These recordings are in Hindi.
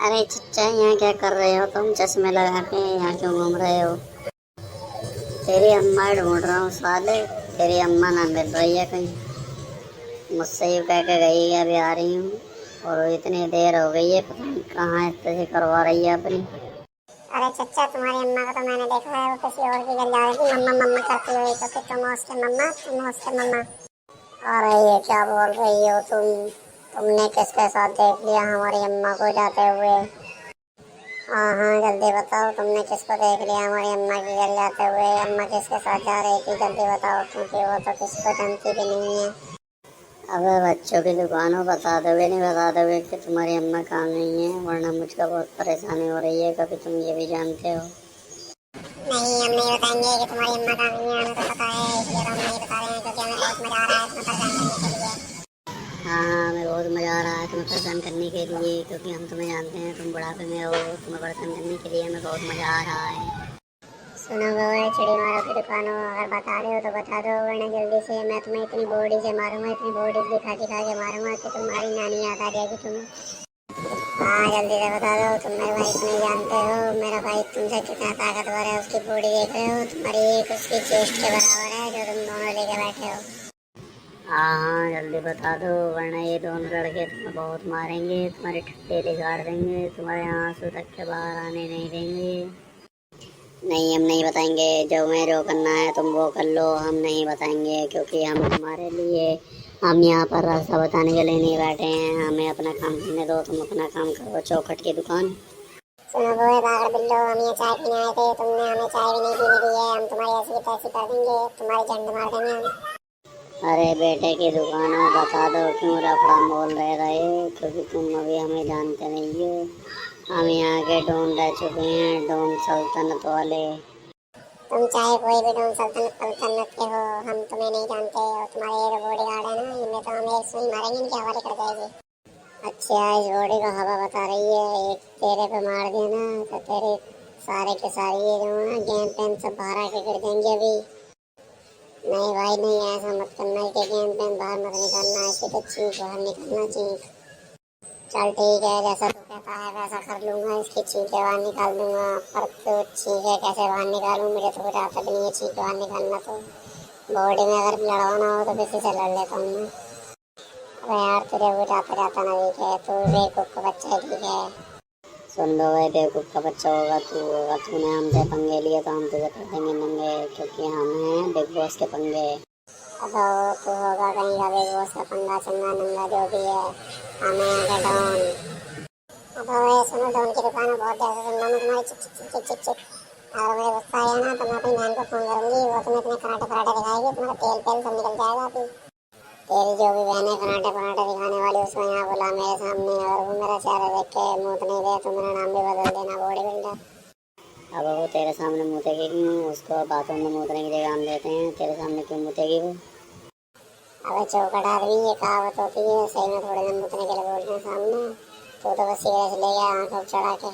अरे चच्चा, यहाँ क्या कर रहे हो तुम? चश्मे लगा के यहाँ क्यों घूम रहे हो? तेरी अम्मा ढूंढ रहा हूँ साले। तेरी अम्मा ना मिल रही है कहीं। मुझसे ही कह के गई है अभी आ रही हूँ, और इतनी देर हो गई है, पता नहीं कहाँ से करवा रही है अपनी। अरे चच्चा, तुम्हारी अम्मा को तो मैंने देखा है, वो किसी और के घर जा रही थी मम्मा मम्मा करती हुई, तो फिर तुम हो उसके मम्मा, तुम हो उसके मम्मा। अरे ये क्या बोल रही हो तुम? तुमने किसके साथ देख लिया हमारी अम्मा को जाते हुए? हाँ हाँ, जल्दी बताओ, तुमने किसको देख लिया हमारी अम्मा के घर जाते हुए? अम्मा किसके साथ जा रही थी, जल्दी बताओ, क्योंकि वो तो किसी को जानती भी नहीं है। अबे बच्चों की दुकान हो, बता दोगे नहीं बता दोगे कि तुम्हारी अम्मा कहाँ गई है? वरना मुझको बहुत परेशानी हो रही है, कभी तुम ये भी जानते हो। नहीं, हम नहीं बताएंगे कि तुम्हारी अम्मा कहाँ गई है, हमें तो पता है, इसलिए तो हम नहीं बता रहे हैं, क्योंकि हमें बहुत मजा आ रहा है इसमें परेशान करने के लिए। हाँ हाँ, हमें बहुत मज़ा आ रहा है तुम्हें परेशान करने के लिए, क्योंकि हम तुम्हें जानते हैं, तुम बुढ़ापे में हो। तुम्हें परेशान करने के लिए हमें बहुत मज़ा आ रहा है। सुनो गो, चिड़ी मारो की दुकान हो, अगर बता रहे हो तो बता दो, वरना जल्दी से मैं तुम्हें इतनी बॉडी से मारूंगा, इतनी बॉडी दिखा दिखा के मारूंगा कि तुम्हारी नानी याद आ जाएगी तुम्हें। हाँ, जल्दी से बता दो, तुम मेरे भाई को नहीं जानते हो, मेरा भाई तुमसे कितना ताकतवर है, उसकी बॉडी देख रहे हो, तुम्हारी एक उसकी चेस्ट के बराबर है जो तुम दोनों लेके बैठे हो। हाँ हाँ, जल्दी बता दो, वरना ये दोनों लड़के तुम्हें बहुत मारेंगे, तुम्हारे ठट्टे बिगाड़ देंगे, तुम्हारे आंसू तक के बाहर आने नहीं देंगे। नहीं, हम नहीं बताएंगे। जो करना है तुम वो कर लो, हम नहीं बताएंगे, क्योंकि हम तुम्हारे लिए, हम यहाँ पर रास्ता बताने के लिए नहीं बैठे हैं। हमें अपना काम करने दो, तुम अपना काम करो, चौखट की दुकान। सुनो गो पागल बिल्लो, हम ये चाय पीने आए थे, तुमने हमें चाय भी नहीं पीने दी है, हम तुम्हारी ऐसी की तैसी कर देंगे, तुम्हारी झंड मार देंगे हम। अरे बेटे की दुकान हो, बता दो क्यों लफड़ा बोल रहे हो, क्योंकि तुम अभी हमें जानते नहीं हो। हम यहाँ के डॉन रह चुके हैं, डॉन सल्तनत वाले। तुम चाहे कोई भी डोम सल्तनत सल्तनत के हो, हम तुम्हें नहीं जानते, और तुम्हारे ये जो बॉडी गार्ड है ना, इनमें तो हम एक सुई मारेंगे, इनके हवाले कर जाएगी। अच्छा, इस बॉडी को हवा बता रही है, एक तेरे पे मार दिया ना तो तेरे सारे के सारे ये जो है ना गेम पेन सब बाहर आके गिर देंगे अभी। नहीं भाई नहीं, ऐसा मत करना कि गेम पेन बाहर मत निकालना, ऐसे तो चीख बाहर निकालना, चीख। चल ठीक है, जैसा तू कहता है वैसा कर लूंगा, इसकी चीखें बाहर निकाल दूंगा, पर तू चीखें कैसे बाहर निकालूं, मुझे तो कुछ आता भी नहीं है चीख बाहर निकालना, तो बॉडी में अगर लड़वाना हो तो किसी से लड़ लेता हूँ मैं। अरे यार, तुझे कुछ आता जाता ना दिखे, तू बेवकूफ का बच्चा है, ठीक है। सुन लो, ये बेवकूफ़ का बच्चा होगा तू, होगा तूने हमसे पंगे लिए तो हम तुझे कर देंगे नंगे, क्योंकि हम हैं बिग बॉस के पंगे। अब तू होगा कहीं का बिग बॉस का पंगा चंगा नंगा जो भी है, हमें यहाँ के डॉन। अब ये सुनो, डॉन की दुकान है, बहुत देर से सुन रहा हूँ तुम्हारी चिक चिक चिक चिक चिक। अगर मुझे गुस्सा आया ना तो मैं अपनी बहन को फोन करूंगी, वो तुम्हें इतने कराटे पराठे दिखाएगी, तुम्हारा तेल तेल सब निकल जाएगा अभी। तेरी जो भी बहन है कराटे पराठे दिखाने वाली, उसको यहाँ बुला मेरे सामने, और वो मेरा चेहरा देख के मुँह नहीं दे तो मेरा नाम भी बदल देना, बॉडी बिल्डर। अब वो तेरे सामने मुँतेगी क्यों? उसको बाथरूम में मूतने की जगह हम देते हैं, तेरे सामने क्यों मूतेगी वो? अबे चौकट आदमी, ये कहावत होती है, सही में थोड़े दिन मुतने के लिए बोल रहे हैं सामने, तो बस सीरियस ले गया आँखों चढ़ा के।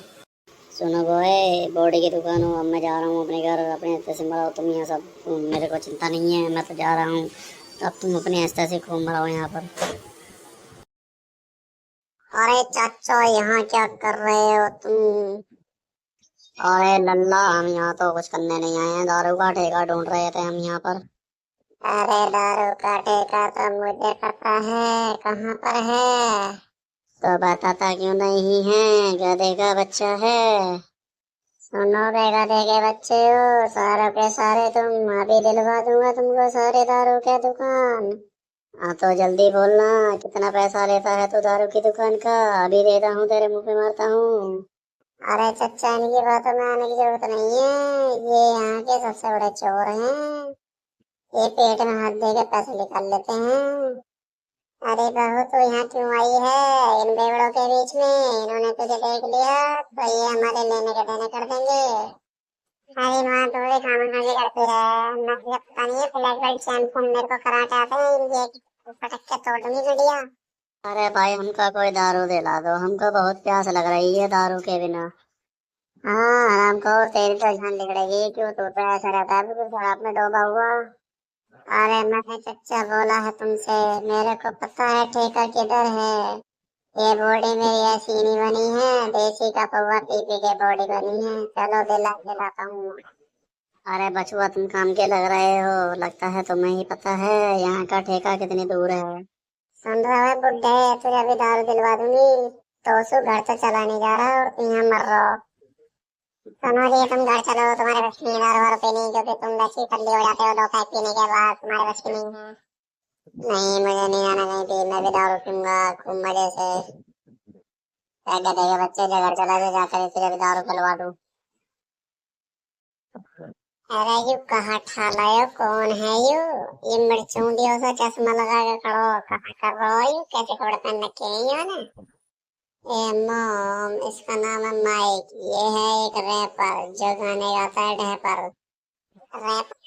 सुनो गोए, बॉडी की दुकान हो, अब मैं जा रहा हूँ अपने घर, अपने हस्ते से मराओ तुम यहाँ सब। मेरे को चिंता नहीं है, मैं तो जा रहा हूँ, तब तुम अपने हस्ते से खूब मराओ यहाँ पर। अरे चाचा, यहाँ क्या कर रहे हो तुम? अरे लल्ला, हम यहाँ तो कुछ करने नहीं आए हैं, दारू का ठेका ढूंढ रहे थे हम यहाँ पर। अरे दारू का ठेका तो मुझे पता है कहाँ पर है। तो बताता क्यों नहीं है? गधे का बच्चा है। सुनो बेगा देखे बच्चे हो, सारे के सारे तुम, अभी दिलवा दूंगा तुमको सारे दारू के दुकान। हाँ तो जल्दी बोलना, कितना पैसा लेता है तू दारू की दुकान का? अभी देता हूँ, तेरे मुंह पे मारता हूँ। अरे चच्चा, इनकी बातों में आने की जरूरत नहीं है, ये यहाँ के सबसे बड़े चोर हैं, ये पेट में हाथ दे के पैसे निकाल लेते हैं। अरे बहू, तू यहाँ क्यों आई है इन बेवड़ों के बीच में? इन्होंने तुझे देख लिया तो ये हमारे लेने के देने कर देंगे। अरे माँ, तू भी खाना खा के करती है, मैं तुझे पता नहीं है, फ्लैट बेल्ट चैंपियन मेरे को कराटे आते हैं, इनकी एक पटक के तोड़ दूंगी गड़िया। अरे भाई, हमका कोई दारू दिला दो, हमको बहुत प्यास लग रही है दारू के बिना। हाँ, आराम करो, तेरी तो जान निकलेगी, क्यों तू तो ऐसा रहता है बिल्कुल शराब में डूबा हुआ। अरे मैंने चच्चा बोला है तुमसे, मेरे को पता है ठेका किधर है, ये बॉडी मेरी ऐसी नहीं बनी है, देसी का पौवा पी पी के बॉडी बनी है। चलो दिलाता हूँ। अरे बचुआ, तुम काम के लग रहे हो, लगता है तुम्हें ही पता है यहाँ का ठेका कितनी दूर है। सुन रहा है बुड्ढे, तुझे अभी दारू दिलवा दूंगी। तो सु घर से चला नहीं जा रहा और तू यहाँ मर रहा हो। सुनो जी, तुम घर चलो, तुम्हारे बस की दारू वारू पीनी, क्योंकि तुम वैसे ही टल्ली हो जाते हो 2 पैक पीने के बाद, तुम्हारे बस की नहीं है। नहीं, मुझे नहीं आना कहीं भी, मैं भी दारू पीऊंगा खूब मजे से। क्या कहते हैं बच्चे, घर चला दे जाकर तुझे भी दारू पिलवा दूं। अरे यू कहाँ ठाला है, कौन है यू? ये मिर्चूंडियों सा चश्मा लगा के खड़ो कहाँ कर रहा हो? यू कैसे कपड़े पहन रखे हैं यू ना? ए मॉम, इसका नाम है माइक। ये है एक रैपर जो गाने गाता है ढैपर। रैप?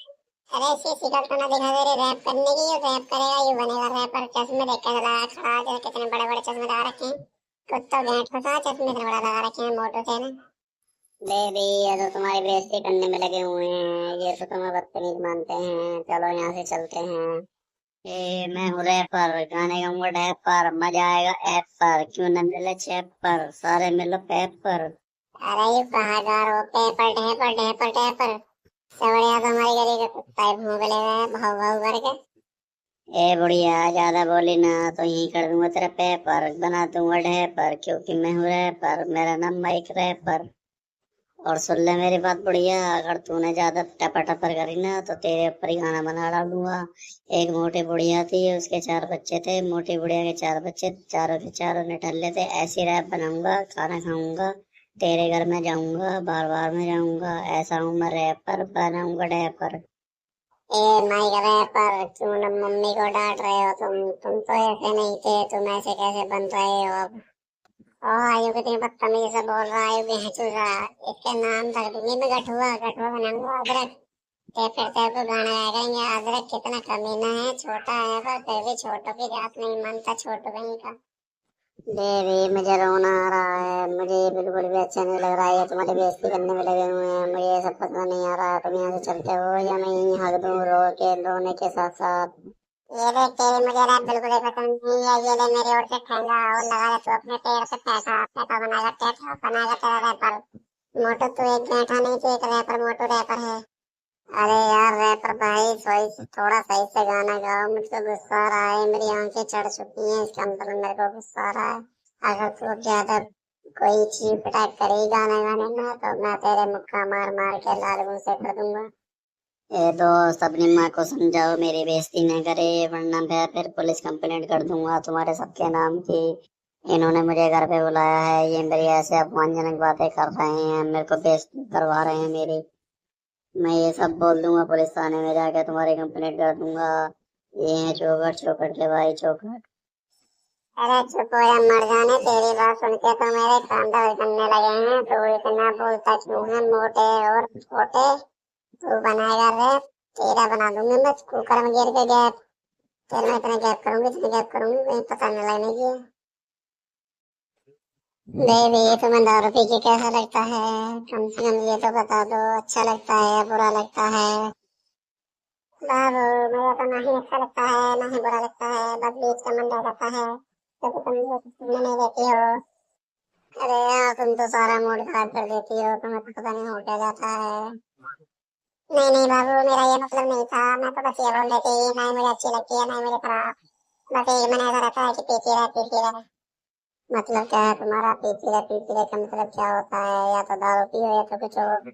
अरे इसकी शिकल तो ना दिखा दे रही रैप करने की। ये रैप करेगा, यू बनेगा रैपर। चश्मे देख के लगा खड़ा है, कितने बड़े बड़े चश्मे लगा रखे हैं। कुत्ता भेंट फंसा, चश्मे इतने बड़ा लगा रखे हैं मोटो से ना। बेबी, ये तो तुम्हारी बेइज्जती करने में लगे हुए हैं, ये तो तुम्हें बदतमीज मानते हैं। चलो यहाँ से चलते हैं। मैं हूँ रैपर, गाने गाऊंगा डैप पर, मजा आएगा ऐप पर, क्यों न मिले चैप पर, सारे मिलो पैप पर। अरे यू कहाँ जा रहे हो? पेपर ढेपर ढेपर ढेपर। सवड़िया तो हमारी गली का कुत्ता है, भौंक ले रहा है भाव भाव करके। ए बुढ़िया, ज्यादा बोली ना तो यही कर दूंगा तेरा पेपर, बना दूंगा ढैपर, क्योंकि मैं हूँ रैपर, मेरा नाम माइक रैपर। और सुन ले मेरी बात बुढ़िया, अगर तूने ज्यादा टपर टपर करी ना तो तेरे ऊपर ही गाना बना डालूंगा। एक मोटी बुढ़िया थी, उसके 4 बच्चे थे, मोटी बुढ़िया के 4 बच्चे, चारों के चारों निठल्ले थे। ऐसी रैप बनाऊंगा, खाना खाऊंगा, तेरे घर में जाऊंगा, बार बार में जाऊंगा, ऐसा हूँ मैं रैपर, बनाऊंगा डैपर। ए माइक रैपर, क्यों न मम्मी को डांट रहे हो? तुम तो ऐसे नहीं थे, तुम ऐसे कैसे बन रहे हो अब? ओ आयु कितनी बदतमीजी से बोल रहा है, आयु बेहचूरा। इसके नाम तक दूंगी मैं, गठुआ गठुआ बनाऊंगा अदरक। ते फिर तेरे को गाना गाया करेंगे, अदरक कितना कमीना है, छोटा है पर फिर भी छोटों की जात नहीं मानता, छोटू कहीं का। देवी, मुझे रोना आ रहा है, मुझे ये बिल्कुल भी अच्छा नहीं लग रहा है, ये तुम्हारी बेइज्जती करने में लगे हुए हैं, मुझे ये सब पसंद नहीं आ रहा है। तुम यहाँ से चलते हो या मैं यहीं हक दूं रोने के साथ साथ। ये देख, तेरी मुझे रैप बिल्कुल ही पसंद नहीं है। ये ले मेरी ओर से ठंडा और लगा ले तू अपने पैर से पैसा पैसा बनाएगा, पैसा बनाएगा तेरा रैपर। मोटू तू एक बैठा नहीं, तू एक रैपर, मोटू रैपर है। अरे यार रैपर भाई, थोड़ा सही से गाना गाओ, मुझको गुस्सा आ रहा है, मेरी आंखें चढ़ चुकी हैं, इसका मतलब मेरे को गुस्सा आ रहा है। अगर तू ज्यादा कोई चीज टाइप करेगी गाना गाने में तो मैं तेरे मुक्का मार मार के लाल मुंह से कर दूंगा। ए दोस्त, अपनी माँ को समझाओ, मेरी बेइज्जती न करे, वरना मैं फिर पुलिस कंप्लेंट कर दूंगा तुम्हारे सबके नाम की। इन्होंने मुझे घर पे बुलाया है, ये मेरी ऐसे अपमानजनक बातें कर रहे हैं, मेरे को बेइज्जती करवा रहे हैं मेरी। मैं ये सब बोल दूंगा पुलिस थाने में जाके, तुम्हारी कंप्लेंट कर दूंगा। ये है चौखट, चौखट के भाई चौखट। अरे चुप हो या मर जाने, तेरी बात सुन के तो मेरे कान दर्द करने लगे हैं। तू इतना बोलता क्यों है, मोटे और छोटे? तू बनाएगा रैप, तेरा बना दूंगी मैं कुकर में गिर के गैप। तेरे में इतना गैप करूंगी, इतनी गैप करूंगी कहीं पता नहीं लगने की। बेबी, तुम्हें दारू पी के कैसा लगता है? कम से कम ये तो बता दो, अच्छा लगता है या बुरा लगता है? बाबू, मुझे तो ना ही अच्छा लगता है ना ही बुरा लगता है, बस बीच का मन रह जाता है, क्योंकि तुम मुझे सुनने नहीं देती हो। अरे यार, तुम तो सारा मूड खराब कर देती हो, तुम्हें तो पता नहीं हो क्या जाता है। नहीं नहीं बाबू, मेरा ये मतलब नहीं था, मैं तो बस ये बोल देती, ना ही मुझे अच्छी लगती है ना ही मुझे खराब। बस एक मन ऐसा रहता है कि पीती रहे पीती रहे। मतलब क्या है तुम्हारा, पीती रहे का मतलब क्या होता है? या तो दारू पियो या तो कुछ और।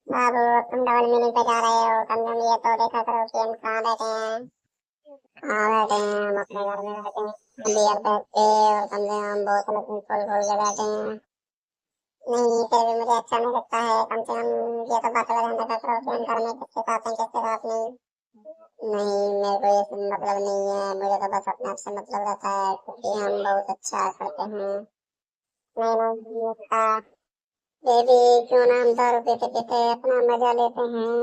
बाबू, तुम डबल मीनिंग पे जा रहे हो, कम से कम ये तो देखा करो कि हम कहाँ बैठे हैं। कहाँ बैठे हैं? हम अपने घर में बैठे हैं बियर बैठ के, और कम से कम बोतल अपनी खोल खोल के बैठे हैं। नहीं, फिर भी मुझे अच्छा नहीं लगता है, कम से कम ये तो बात लगाने का करो कि हम घर में किसके साथ हैं किसके साथ नहीं। नहीं, मेरे को ये सब मतलब नहीं है, मुझे तो बस अपने आप से मतलब रहता है, क्योंकि हम बहुत अच्छा करते हैं। नहीं नहीं, ये था बेबी, क्यों ना हम दारू पीते पीते अपना मजा लेते हैं,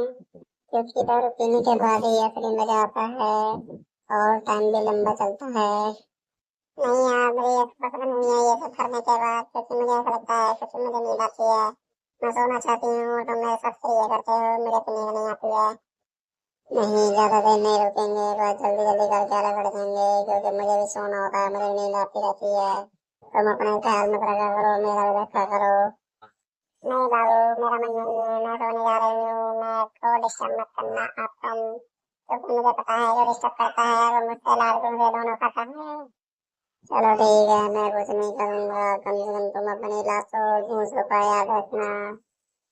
क्योंकि दारू पीने के बाद ही असली मजा आता है और टाइम भी लंबा चलता है। नहीं यार, मुझे ये सब पसंद नहीं है, ये सब करने के बाद, क्योंकि मुझे ऐसा लगता है क्योंकि मुझे नींद आती है, मैं सोना चाहती हूँ, तो मेरे साथ ये करते हो, मुझे तो नींद नहीं आती है। नहीं ज्यादा देर नहीं रुकेंगे, बस जल्दी जल्दी करके अलग कर देंगे क्योंकि मुझे भी सोना होता है, मुझे नींद आती रहती है। तुम अपने ख्याल मत रखा करो, मेरा भी रखा करो। नहीं बाबू, मेरा मन नहीं है, मैं सोने जा रही हूँ, मैं को डिस्टर्ब मत करना आप क्योंकि मुझे पता है जो डिस्टर्ब करता है वो मुझसे लाल तुमसे दोनों करता है। चलो ठीक है, मैं कुछ नहीं करूंगा, कम से कम तुम अपनी लाशों घूसों का याद रखना।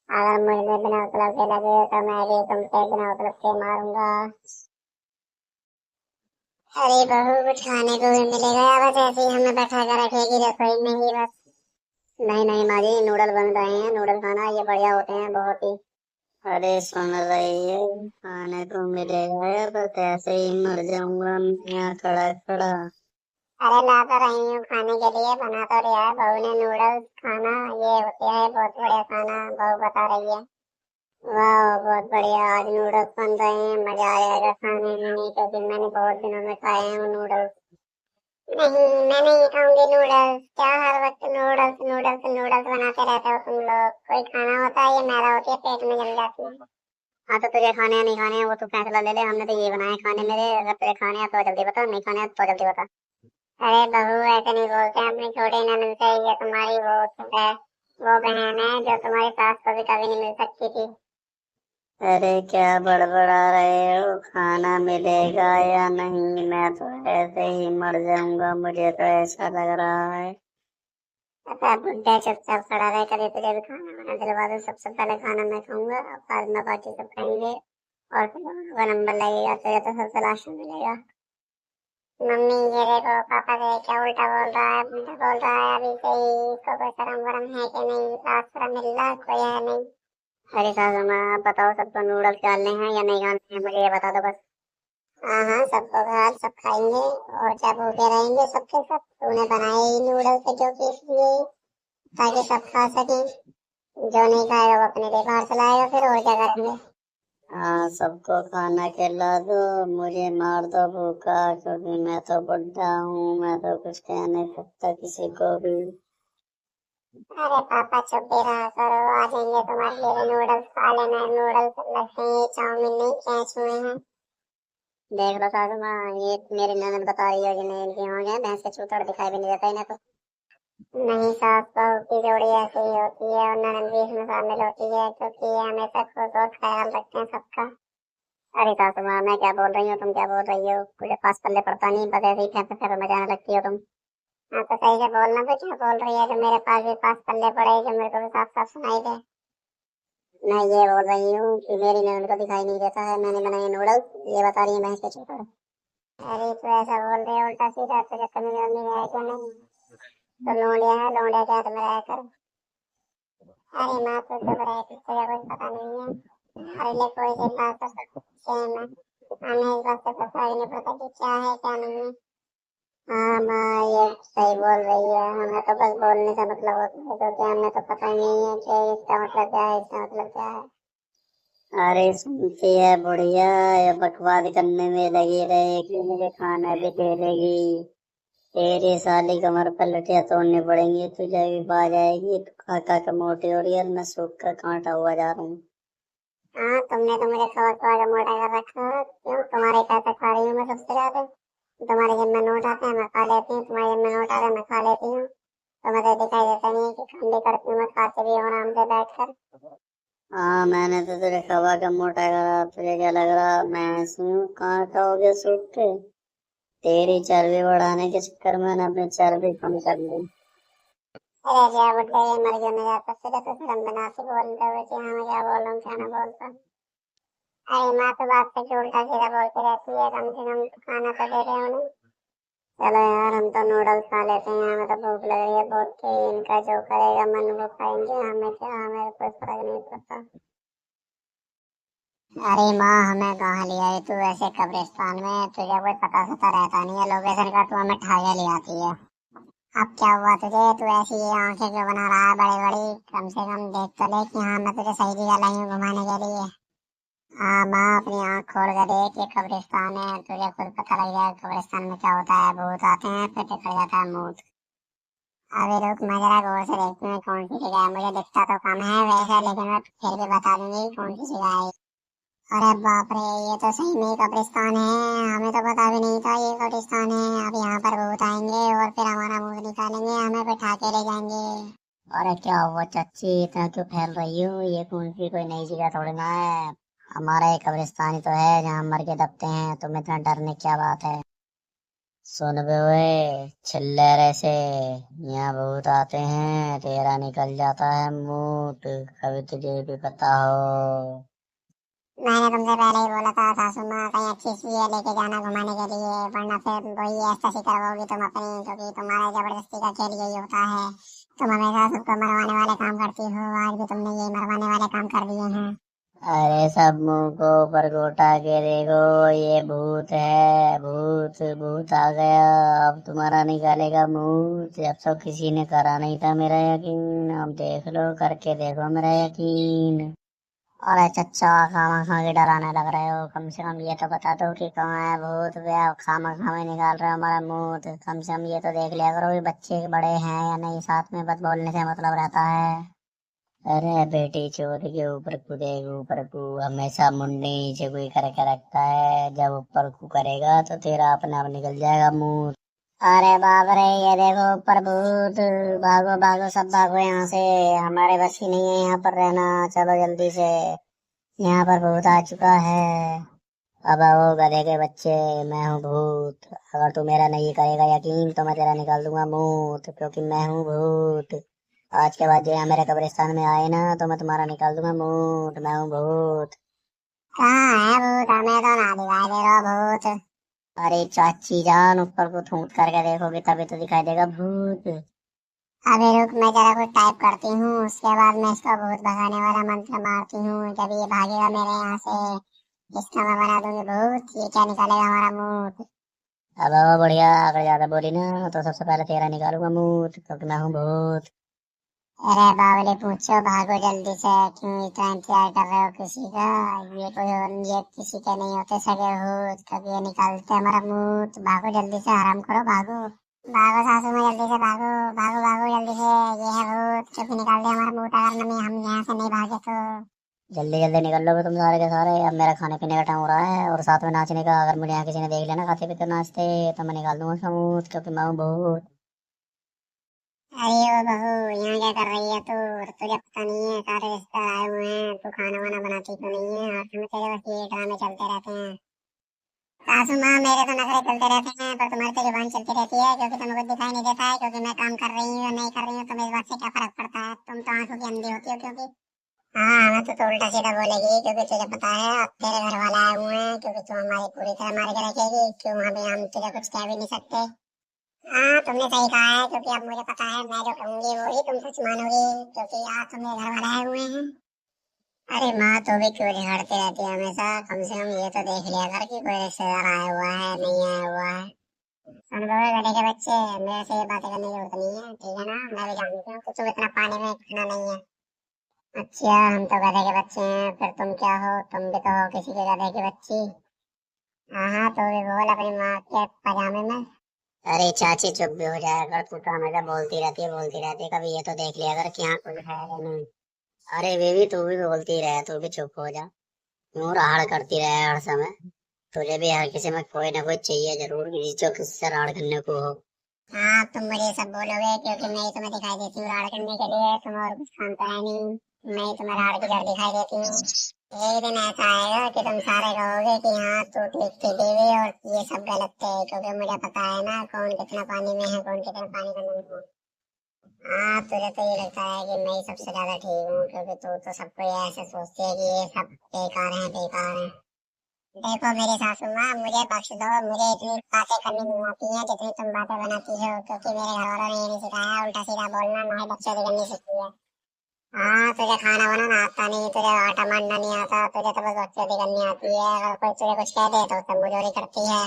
अगर मुझे बिना मतलब के लगे तो मैं भी तुमसे बिना मतलब के मारूंगा। अरे बहू, कुछ खाने को भी मिलेगा या बस ऐसे ही हमें बैठा कर रखेगी रसोई में ही बस? नहीं नहीं माँ जी, नूडल बन रहे हैं, नूडल खाना ये बढ़िया होते हैं बहुत ही। अरे सुन रही है, खाने को मिलेगा या बस ऐसे ही मर जाऊंगा मैं यहाँ खड़ा खड़ा? अरे ला तो रही हूँ खाने के लिए, बना तो रहा है बहू ने नूडल्स। खाना ये होता है बहुत बढ़िया खाना, बहू बता रही है। वाह बहुत बढ़िया, आज नूडल्स बन रहे हैं, मजा आएगा खाने में क्योंकि मैंने बहुत दिनों में खाए हैं वो नूडल्स। नहीं मैं नहीं खाऊंगी नूडल्स, क्या हर वक्त नूडल्स नूडल्स नूडल्स बनाते रहते हो तुम लोग? कोई खाना होता है ये मैदा होती है पेट में जम जाती है। हाँ तो तुझे खाने या नहीं खाने हैं वो तो फैसला ले ले, हमने तो ये बनाए खाने मेरे, अगर तुझे खाने हैं तो जल्दी बता, नहीं खाने हैं तो जल्दी बता। अरे बहू ऐसे नहीं बोलते अपनी छोटी ननद से, ये तुम्हारी वो बहन है जो तुम्हारी सास को भी कभी नहीं मिल सकती थी। अरे क्या बड़बड़ा रहे हो, खाना मिलेगा या नहीं? मैं तो ऐसे ही मर जाऊंगा, मुझे तो ऐसा लग रहा है। पता बुढ़ा चुपचाप खड़ा रहे, कभी तुझे भी खाना बना दिलवा दो, सबसे पहले खाना मैं खाऊंगा और बाद में बाकी सब खाएंगे और फिर का नंबर लगेगा तुझे तो सबसे लास्ट में मिलेगा। मम्मी ये देखो पापा से क्या उल्टा बोल रहा है, उल्टा बोल रहा है अभी से ही, इसको कोई शर्म वरम है कि नहीं? लास्ट शर्म मिल रहा कोई है नहीं? अरे सासू माँ आप बताओ, सबको नूडल्स डालने हैं या नहीं डालने हैं, मुझे ये बता दो बस। हाँ हाँ सबको खा, सब खाएंगे और क्या भूखे रहेंगे सबके सब। तूने बनाए ही नूडल्स जो कि इसलिए ताकि सब खा सकें, जो नहीं खाएगा वो अपने लिए बाहर चलाएगा फिर, और क्या करेंगे? हाँ सबको खाना खिला दो, मुझे मार दो भूखा क्योंकि मैं तो बुढ़ा हूँ, मैं तो कुछ कह नहीं सकता किसी को भी। अरे पापा चुप भी रहा करो, आ जाएंगे तुम्हारे लिए नूडल्स खा लेना, नूडल्स लगते हैं चाउमीन नहीं कैच हुए हैं। देख लो सासू माँ, ये मेरी ननद बता रही है कि नहीं, इनकी हो गया भैंस के चूतड़ दिखाई भी नहीं देता इन्हें तो। नहीं सास बहू की जोड़ी ऐसी ही होती है और ननद भी इसमें शामिल होती है क्योंकि ये हमेशा खुद और ख्याल रखते हैं सबका। अरे सासू माँ मैं क्या बोल रही हूँ, तुम क्या बोल रही हो? मुझे पास पल्ले पड़ता नहीं, बस ऐसे ही फेंक फेंक में जाने लगती हो तुम। हाँ तो सही से बोलना, तो क्या बोल रही है जो मेरे पास भी पास पल्ले पड़े, जो मेरे को भी साफ साफ सुनाई दे। मैं ये बोल रही हूँ कि मेरी ननद को दिखाई नहीं देता है मैंने बनाए नूडल्स, ये बता रही है भैंस के चूतड़। अरे तो ऐसा बोल रहे हो उल्टा सीधा, तुझे कमी वमी है क्या नहीं? तो लोंडिया है, लोंडिया क्या तुम्हें रह कर। अरे माँ तो चुप रहे, तुझे कुछ पता नहीं है, हमारे लिए कोई सी बात तो सेम है, हमें इस बात से तो फर्क नहीं पड़ता कि क्या है क्या नहीं है। हाँ माँ ये सही बोल रही है, हमें तो बस बोलने का मतलब होता है क्योंकि हमें तो पता ही नहीं है कि इसका मतलब क्या है, इसका मतलब क्या है। अरे सुनती है बुढ़िया, ये बकवाद करने में लगी रहेगी, मुझे खाना भी दे देगी। तेरी साली कमर पर लठियां तोड़नी पड़ेंगी, तुझे भी बाज आएगी, तू खा खा के मोटी हो रही है और मैं सूख कर कांटा हुआ जा रहा हूँ। हाँ तुमने तो मुझे खबर खा के मोटा कर रखा है, क्यों तुम्हारे पैसे खा रही हूँ मैं सबसे ज्यादा? तुम्हारे जेब में नोट आते हैं मैं खा लेती हूँ, तुम्हारे जेब में नोट आते हैं मैं खा लेती हूँ, तो मुझे दिखाई देता नहीं है कि काम भी करती हूँ मैं, खाती भी हूँ आराम से बैठ कर। हाँ मैंने तो तुझे खवा का मोटा करा, तुझे क्या लग रहा मैं ऐसी हूँ कहाँ खाओगे सूख के? तेरी चर्बी बढ़ाने के चक्कर में मैंने अपनी चर्बी कम कर ली। अरे क्या बुड्ढे, ये मर जाने जाता फिर तो शर्म बना के बोलते हुए कि हाँ मैं क्या बोल रहा हूँ क्या ना बोलता। अरे माँ तो बात पे उल्टा सीधा बोलती रहती है, कम से कम खाना तो दे रहे हो उन्हें। चलो यार हम तो नूडल्स खा लेते हैं, हमें तो भूख लग रही है बहुत की, इनका जो करेगा मन वो खाएंगे, हमें क्या, हमें कोई फर्क नहीं पड़ता। अरे माँ हमें कहाँ ले आई तू ऐसे कब्रिस्तान में, तुझे कोई पता सता रहता नहीं है लोकेशन का, तू हमें ठाया ले आती है। अब क्या हुआ तुझे, तू ऐसी आंखें क्यों बना रहा है बड़ी बड़ी? कम से कम देख तो ले कि हाँ मैं तुझे सही जगह लाई हूँ घुमाने के लिए। हाँ माँ अपनी आँख खोल कर देख, ये कब्रिस्तान है, तुझे खुद पता लग जाएगा कब्रिस्तान में क्या होता है, भूत आते हैं फिर निकल जाता है मूत। अभी रुक मैं जरा गौर से देखती हूँ कौन सी जगह है, मुझे दिखता तो कम है वैसे लेकिन मैं फिर भी बता दूंगी कौन सी जगह है। अरे बाप रे, ये तो सही में कब्रिस्तान है। हमें तो पता भी नहीं था ये कब्रिस्तान है। अब यहाँ पर भूत आएंगे और फिर हमारा मुंह निकालेंगे, हमें बिठा के ले जाएंगे। अरे क्या हुआ चाची, इतना क्यों फैल रही हो? ये कौन सी कोई नई जगह थोड़ी ना है। हमारा एक कब्रिस्तान ही तो है जहाँ मर के दबते हैं। तुम्हें इतना डरने की क्या बात है? सुन बे ओए छिल्लर, ऐसे यहाँ भूत आते हैं, तेरा निकल जाता है मूत, कभी तुझे भी पता हो। मैंने तुमसे पहले ही बोला था सासू माँ कहीं अच्छी सी है लेके जाना घुमाने के लिए, वरना फिर वही ऐसा सी करवाओगी तुम अपनी, क्योंकि तुम्हारा जबरदस्ती का खेल यही होता है। तुम हमेशा सबको मरवाने वाले काम करती हो, आज भी तुमने यही मरवाने वाले काम कर दिए हैं। अरे सब मुंह को ऊपर को उठा के देखो, ये भूत है, भूत भूत आ गया। अब तुम्हारा निकालेगा मुंह। अब तो किसी ने करा नहीं था मेरा यकीन, अब देख लो, करके देखो मेरा यकीन। अरे चच्चा, खामा खा के डराने लग रहे हो। कम से कम ये तो बता दो कि कहाँ है भूत भैया। खामा खामा निकाल रहे हो हमारा मुंह। कम से कम ये तो देख लिया करो कि बच्चे बड़े हैं या नहीं, साथ में बस बोलने से मतलब रहता है। अरे बेटी चोर के ऊपर कूदेगा, ऊपर को हमेशा मुंडी नीचे कोई करके रखता है। जब ऊपर को करेगा तो तेरा अपने आप निकल जाएगा मुंह। अरे बाप रे, ये देखो ऊपर भूत। भागो भागो सब भागो यहाँ से। हमारे बस की नहीं है यहाँ पर रहना, चलो जल्दी से। यहाँ पर भूत आ चुका है। अब आओ गधे के बच्चे, मैं हूँ भूत। अगर तू मेरा नहीं करेगा यकीन तो मैं तेरा निकाल दूंगा मुंह, क्योंकि मैं हूँ भूत। आज के बाद जो यहाँ मेरे कब्रिस्तान में आए ना तो मैं तुम्हारा निकाल दूंगा मुंह। मैं हूँ भूत। कहाँ है भूत? हमें तो ना दिखाई दे रहा भूत। अरे चाची जान, ऊपर को थूक करके देखोगे तभी तो दिखाई देगा भूत। अभी रुक, मैं जरा कुछ टाइप करती हूँ, उसके बाद मैं इसका भूत भगाने वाला मंत्र मारती हूँ। जब ये भागेगा मेरे यहाँ से, इसका मैं बना दूंगी भूत। ये क्या निकालेगा? हमारा मुंह। अब बढ़िया, अगर ज्यादा बोली ना तो सबसे पहले तेरा निकालूंगा मुंह, क्योंकि मैं हूँ भूत। अरे बावले पूछो, भागो जल्दी से। क्यों इतना इंतजार कर रहे हो किसी का? ये कोई और, ये किसी के नहीं होते सगे भूत, कभी ये निकालते हमारा मुंह। भागो जल्दी से, आराम करो, भागो भागो सासू माँ, जल्दी से भागो। भागो भागो जल्दी से, ये है भूत क्योंकि निकाल दिया हमारा मुंह। अगर नहीं, हम यहाँ से नहीं भागे तो। जल्दी जल्दी निकल लोगे तुम सारे के सारे। अब मेरा खाने पीने का टाइम हो रहा है और साथ में नाचने का। अगर मुझे यहाँ किसी ने देख लिया ना खाते पीते नाचते तो मैं निकाल दूंगा उसका मुंह, क्योंकि मैं हूँ भूत। अरे ओ बहू, यहाँ क्या कर रही है तू? तुझे पता नहीं है सारे रिश्तेदार आए हुए हैं, तू खाना वाना बनाती क्यों नहीं है? और तुम्हें तेरे बस ये ड्रामे चलते रहते हैं। सासू माँ, मेरे तो नखरे चलते रहते हैं, पर तुम्हारी तो जुबान चलती रहती है, क्योंकि तुम्हें कुछ दिखाई नहीं देता है। क्योंकि मैं काम कर रही हूँ या नहीं कर रही हूँ, तुम्हें इस बात से क्या फर्क पड़ता है? तुम तो आंखों की अंधी होती हो। क्योंकि हाँ, हमें तो उल्टा सीधा बोलेगी, क्योंकि तुझे पता है अब तेरे घर वाले आए हुए हैं, क्योंकि तू हमारी पूरी तरह मार के रखेगी। क्यों? अभी हम तुझे कुछ कह भी नहीं सकते। हाँ, तुमने सही कहा है, क्योंकि अब मुझे पता है मैं जो कहूंगी वो ही तुम सच मानोगे, क्योंकि आज तुम्हें घर वाले आए हुए हैं। अरे माँ, तो भी क्यों रिहाड़ती रहती है हमेशा? कम से कम ये तो देख लिया कर कि कोई रिश्तेदार आया हुआ है नहीं आया हुआ है। सुन लो गधे के बच्चे, मेरे से ये बातें करने की जरूरत नहीं है, ठीक है ना? मैं भी जानती हूँ कि तुम इतना पानी में घुसना नहीं है। अच्छा, हम तो गधे के बच्चे हैं, फिर तुम क्या हो? तुम भी तो हो किसी के गधे की बच्ची। हाँ हाँ, तो भी बोल अपनी माँ के पजामे में। अरे चाची चुप भी हो जाया कर, तू तो हमेशा बोलती रहती है बोलती रहती है। कभी ये तो देख लिया कर कि यहाँ कुछ है या नहीं। अरे बेबी तू भी बोलती रहे, तू भी चुप हो जा। क्यों राड़ करती रहे हर समय? तुझे भी हर किसी में कोई ना कोई चाहिए जरूर, किसी जो किससे राड़ करने को हो। हाँ, तुम मुझे सब बोलोगे, क्योंकि मैं ही तुम्हें दिखाई देती हूँ राड़ करने के लिए। तुम और कुछ काम तो है नहीं, मैं ही तुम्हें राड़ की जड़ दिखाई देती हूँ। एक दिन ऐसा आएगा कि तुम सारे कहोगे कि हाँ तू ठीक थी देवी और ये सब गलत थे, क्योंकि मुझे पता है ना कौन कितना पानी में है, कौन कितना पानी का नमक है। हाँ, तुझे तो ये लगता है कि मैं ही सबसे ज्यादा ठीक हूँ, क्योंकि तू तो सबको ये ऐसे सोचती है कि ये सब बेकार है बेकार है। देखो मेरी सासू माँ, मुझे बख्श दो। मुझे इतनी बातें करनी नहीं आती हैं जितनी तुम बातें बनाती हो, क्योंकि मेरे घर वालों ने ये नहीं सिखाया, उल्टा सीधा बोलना, ना ही बच्चों की करनी सीखी है। हाँ, तुझे खाना बनाना आता नहीं, तुझे आटा मारना नहीं आता, तुझे तो बस बच्चों की करनी आती है। अगर कोई तुझे कुछ कह दे तो उससे मुंहजोरी करती है।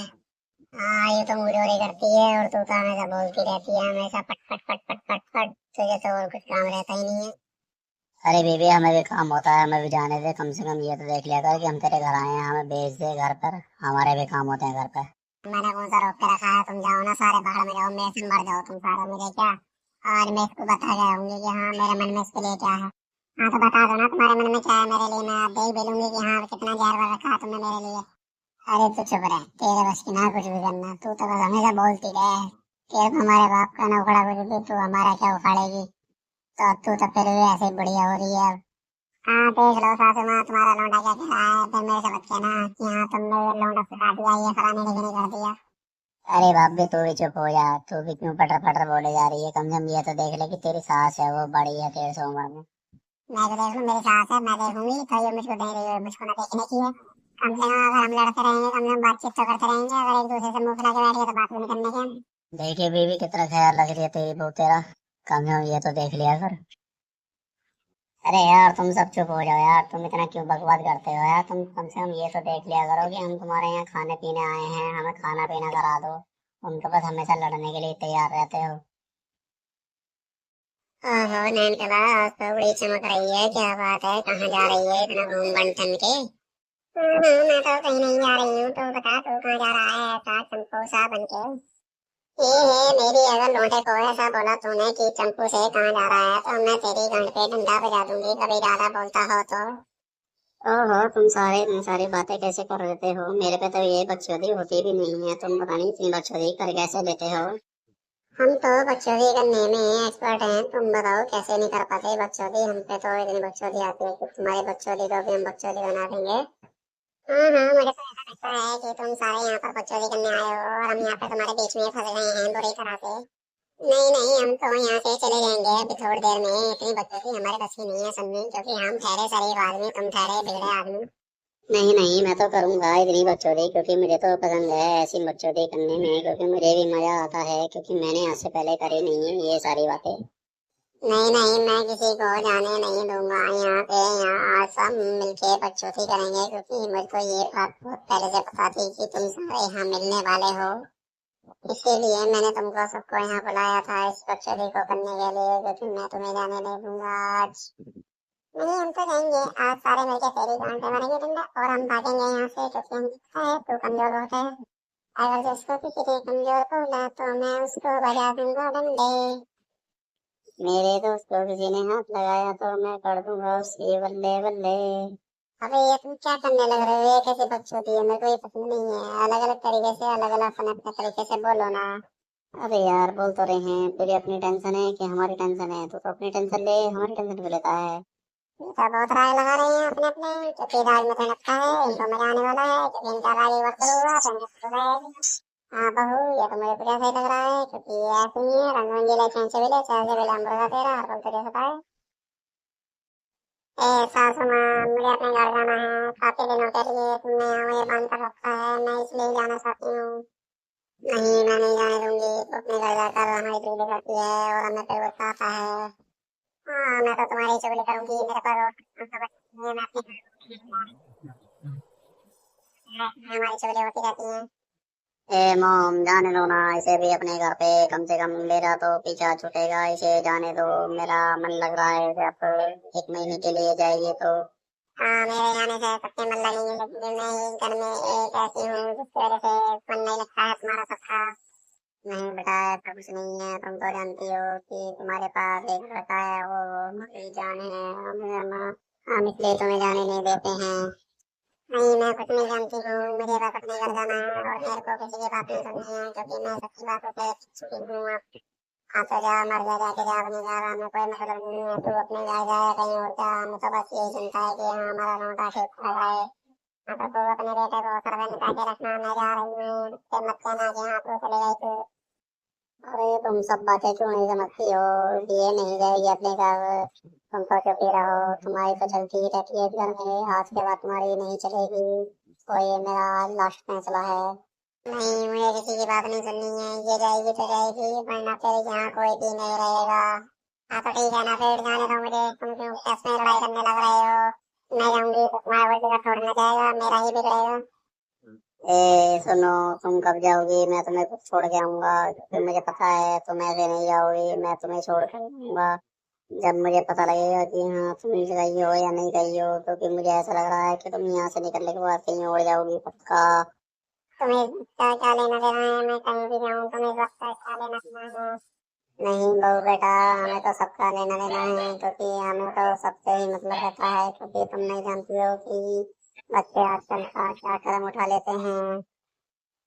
हाँ, ये तो मुंहजोरी करती है, और तू तो हमेशा बोलती रहती है, हमेशा पट पट पट पट पट पट। तुझे तो और कुछ काम रहता ही नहीं है। अरे बेबी हमें भी काम होता है, हमें भी जाने दे। कम से कम ये तो देख लिया कर कि हम तेरे घर आए हैं, हमें भेज दे घर पर। हमारे भी काम होते हैं घर पे। मैंने कौन सा रोक के रखा है? तुम जाओ ना, सारे बाहर में जाओ, मेरे से मर जाओ तुम सारे, मुझे क्या। आज मैं इसको बता गया हूँ कि हाँ मेरे मन में इसके लिए क्या है। हाँ तो बता दो ना तुम्हारे मन में क्या है मेरे लिए, मैं देख भी लूंगी कि हाँ कितना जहर भर रखा है तुमने मेरे लिए। अरे तू चुप रह, तेरे बस की ना कुछ भी करना, तू तो बस हमेशा बोलती रहे। तेरे को हमारे बाप का ना उखड़ा कुछ भी, तू हमारा क्या उखाड़ेगी। तो अब तू तो फिर भी ऐसे ही बुढ़िया हो रही है अब। हाँ देख लो सासू माँ, तुम्हारा लौंडा क्या कह रहा है, फिर मेरे से बच्चे ना कि हाँ तुमने लौंडा फुटा दिया, ये फलाने ढिकने कर दिया। अरे बाप भी तू भी चुप हो जा, तू भी क्यों पटर पटर बोले जा रही है, कम से कम ये तो देख ले कि तेरी सास है वो बड़ी है 150 उम्र में। मैं तो देख लूं, मेरी सास है, मैं देखूंगी तो ये मुझको दे रही है, मुझको ना देखने की है। कम से कम अगर हम लड़ते रहेंगे कम से कम बातचीत तो करते रहेंगे, अगर एक दूसरे से मुंह फुला के बैठ गए तो बात भी नहीं करने के। देखिए बीवी कितना ख्याल रख रही है तेरी बहू तेरा, कम से कम ये तो देख लिया कर। अरे यार तुम सब चुप हो जाओ यार, तुम इतना क्यों बकवास करते हो यार, तुम कम से कम ये तो देख लिया करो कि हम तुम्हारे यहाँ खाने पीने आए हैं, हमें खाना पीना करा दो। तुम तो बस हमेशा लड़ने के लिए तैयार रहते हो। ओहो नैन कला, आज तो बड़ी चमक रही है, क्या बात है, कहाँ जा रही है इतना घूम बन ठन के। मैं तो कहीं नहीं जा रही हूँ, तू बता तू कहाँ जा रहा है ऐसा चंपू सा बन के। ये मेरी अगर लोटे को ऐसा बोला तूने कि चंपू से कहाँ जा रहा है तो मैं तेरी गांड पे डंडा बजा दूंगी, कभी ज्यादा बोलता हो तो। ओहो तुम सारी बातें कैसे कर लेते हो, मेरे पे तो ये बकचोदी होती भी नहीं है, तुम पता नहीं इतनी बकचोदी कर कैसे लेते हो। हम तो बकचोदी करने में एक्सपर्ट हैं, तुम बताओ कैसे नहीं कर पाते बकचोदी, हम पे तो इतनी बकचोदी आती है कि तुम्हारी बकचोदी को भी हम बकचोदी बना देंगे। हाँ हाँ, मुझे तो ऐसा लगता है कि तुम सारे यहाँ पर बकचोदी करने आए हो और हम यहाँ पे तुम्हारे बीच में फंस गए हैं बुरी तरह से। नहीं नहीं, हम तो यहाँ से चले जाएंगे अभी थोड़ी देर में, इतनी बकचोदी हमारे बस की नहीं है सुननी, क्योंकि हम ठहरे शरीफ आदमी, तुम ठहरे बिगड़े आदमी। नहीं नहीं, मैं तो करूंगा इतनी बकचोदी, क्योंकि मुझे तो पसंद है ऐसी बकचोदी करने में, क्योंकि मुझे भी मजा आता है, क्योंकि मैंने आज से पहले करी नहीं है ये सारी बातें। नहीं नहीं, मैं किसी को जाने नहीं दूंगा यहाँ पे, यहाँ आज सब मिलके बकचोदी करेंगे, क्योंकि मुझको ये बात बहुत पहले से पता थी कि तुम सारे यहाँ मिलने वाले हो, इसीलिए मैंने तुमको सबको यहाँ बुलाया था इस बकचोदी को करने के लिए, क्योंकि मैं तुम्हें जाने नहीं दूंगा आज। नहीं हम तो जाएंगे आज, सारे मिलके तेरी गांड पे मारेंगे डंडा और हम भागेंगे यहाँ से, क्योंकि हम पता है तू कमजोर होता है, अगर जिसको किसी ने कमजोर बोला तो मैं उसको बजा दूंगा डंडे। मेरे दोस्त को किसी ने हाथ लगाया तो मैं कर दूंगा उसकी बल्ले बल्ले। अबे ये तुम क्या करने लग रहे हो, ये कैसी बकचोदी है, मेरे को ये पसंद नहीं है, अलग अलग तरीके से अलग अलग अपने अपने तरीके से बोलो ना। अरे यार बोल तो रहे हैं, तुझे अपनी टेंशन है कि हमारी टेंशन है, तू तो अपनी टेंशन ले, हमारी टेंशन क्यों लेता है। ये तो बहुत राय लगा रहे हैं अपने अपने, क्योंकि राज में तो लगता है इनको मजा आने वाला है, क्योंकि इनका राज वर्क होगा तो इनको मजा आएगी। हाँ बहू ये तो मुझे पूरा सही लग रहा है, क्योंकि ये ऐसे ही है, रंग रंगीले चैन से मिले चाहे से मिले अमृता तेरा हर पल तुझे सताए। ए सासू माँ, मुझे अपने घर जाना है, काफी दिनों के लिए तुमने यहाँ मुझे बांध कर रखा है, मैं इसलिए जाना चाहती हूँ। नहीं मैं नहीं जाने दूंगी, तो अपने घर जाकर हमारी चुगली करती है और हमें फिर गुस्सा आता है। हाँ मैं तो तुम्हारी चुगली करूंगी, मेरे पर मैं अपने हमारी चुगली होती रहती है। ए मॉम जाने दो ना, इसे भी अपने घर पे कम से कम मेरा तो पीछा छूटेगा, इसे जाने दो, मेरा मन लग रहा है इसे अब 1 महीने के लिए जाएगी तो। हाँ मेरे जाने से सबके मन लगेंगे, लेकिन मैं ही घर में एक ऐसी हूँ जिसकी वजह से मन नहीं लगता है तुम्हारा सबका। नहीं बेटा ऐसा कुछ नहीं है, तुम तो जानती हो कि तुम्हारे पास एक लड़का है, वो मेरी जान है, हम इसलिए तुम्हें जाने नहीं देते हैं। नहीं मैं कुछ नहीं जानती हूँ, मुझे बस अपने घर जाना है और मेरे को किसी की बात नहीं सुननी है, क्योंकि मैं सच्ची बातों से चुकी हूँ अब। हाँ तो जा मर जा, जाके जा अपने घर, हमें कोई मतलब नहीं है, तू अपने घर जा या कहीं और जा, हमें तो बस यही चिंता है कि हाँ हमारा लौटा ठीक हो जाए। हाँ तो तू अपने बेटे को सर पे लिटा के रखना, मैं जा रही हूँ, फिर मत कहना कि हाँ तू चले गई तू। अरे तुम सब बातें क्यों नहीं समझती हो, ये नहीं जाएगी अपने घर, तुम तो चुप ही रहो, तुम्हारी तो चलती ही रहती है इस घर में, आज के बाद तुम्हारी नहीं चलेगी, तो ये मेरा लास्ट फैसला है। नहीं मुझे किसी की बात नहीं सुननी है, ये जाएगी तो जाएगी, वरना फिर यहाँ कोई भी नहीं रहेगा। हाँ तो ठीक है ना, फिर जाने दो मुझे, तुम क्यों आपस में लड़ाई करने लग रहे हो, मैं जाऊंगी तो तुम्हारा वही जगह छोड़ना जाएगा, मेरा ही बिगड़ेगा। ए सुनो, तुम कब जाओगी, मैं तुम्हें खुद छोड़ के आऊंगा, क्योंकि मुझे पता है तुम ऐसे नहीं जाओगी, मैं तुम्हें छोड़ के आऊंगा जब मुझे पता लगेगा कि हाँ तुम गई हो या नहीं गई हो, क्योंकि मुझे ऐसा लग रहा है कि तुम यहाँ से निकलने के बाद कहीं और जाओगी पक्का। तुम्हें क्या क्या लेना देना है, मैं कहीं भी जाऊँ तुम्हें वक्त क्या लेना देना है। नहीं बहू बेटा, हमें तो सबका लेना देना है, क्योंकि हमें तो सबसे ही मतलब रहता है, क्योंकि तुम नहीं जानती हो कि बच्चे आजकल का क्या कदम उठा लेते हैं।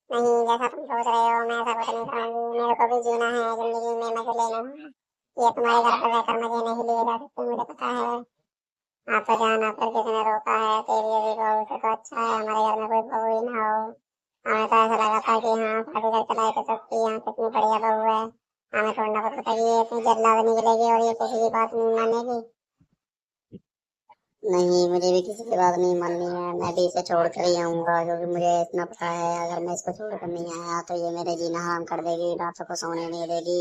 नहीं, जैसा तुम सोच रहे हो मैं ऐसा कुछ नहीं करूंगी। मेरे को भी जीना है जिंदगी में, मजे लेना है। ये तुम्हारे घर पर रहकर मजे नहीं लिए जा सकते, मुझे पता है। आप तो जान आकर किसी ने रोका है, तेरी अभी बहू से तो अच्छा है हमारे घर में कोई बहू ही ना हो। हमें तो ऐसा लगा था कि हाँ शादी करके लाए थे सबकी, यहाँ कितनी बढ़िया बहू है। हमें थोड़ा ना पता कि ये इतनी जल्लाद निकलेगी और ये किसी की बात नहीं मानेगी। नहीं, मुझे भी किसी की बात नहीं माननी है, मैं भी इसे छोड़ कर ही आऊंगा, क्योंकि मुझे इतना पता है अगर मैं इसको छोड़ कर नहीं आया तो ये मेरे जीना हराम कर देगी, रातों को सोने नहीं देगी,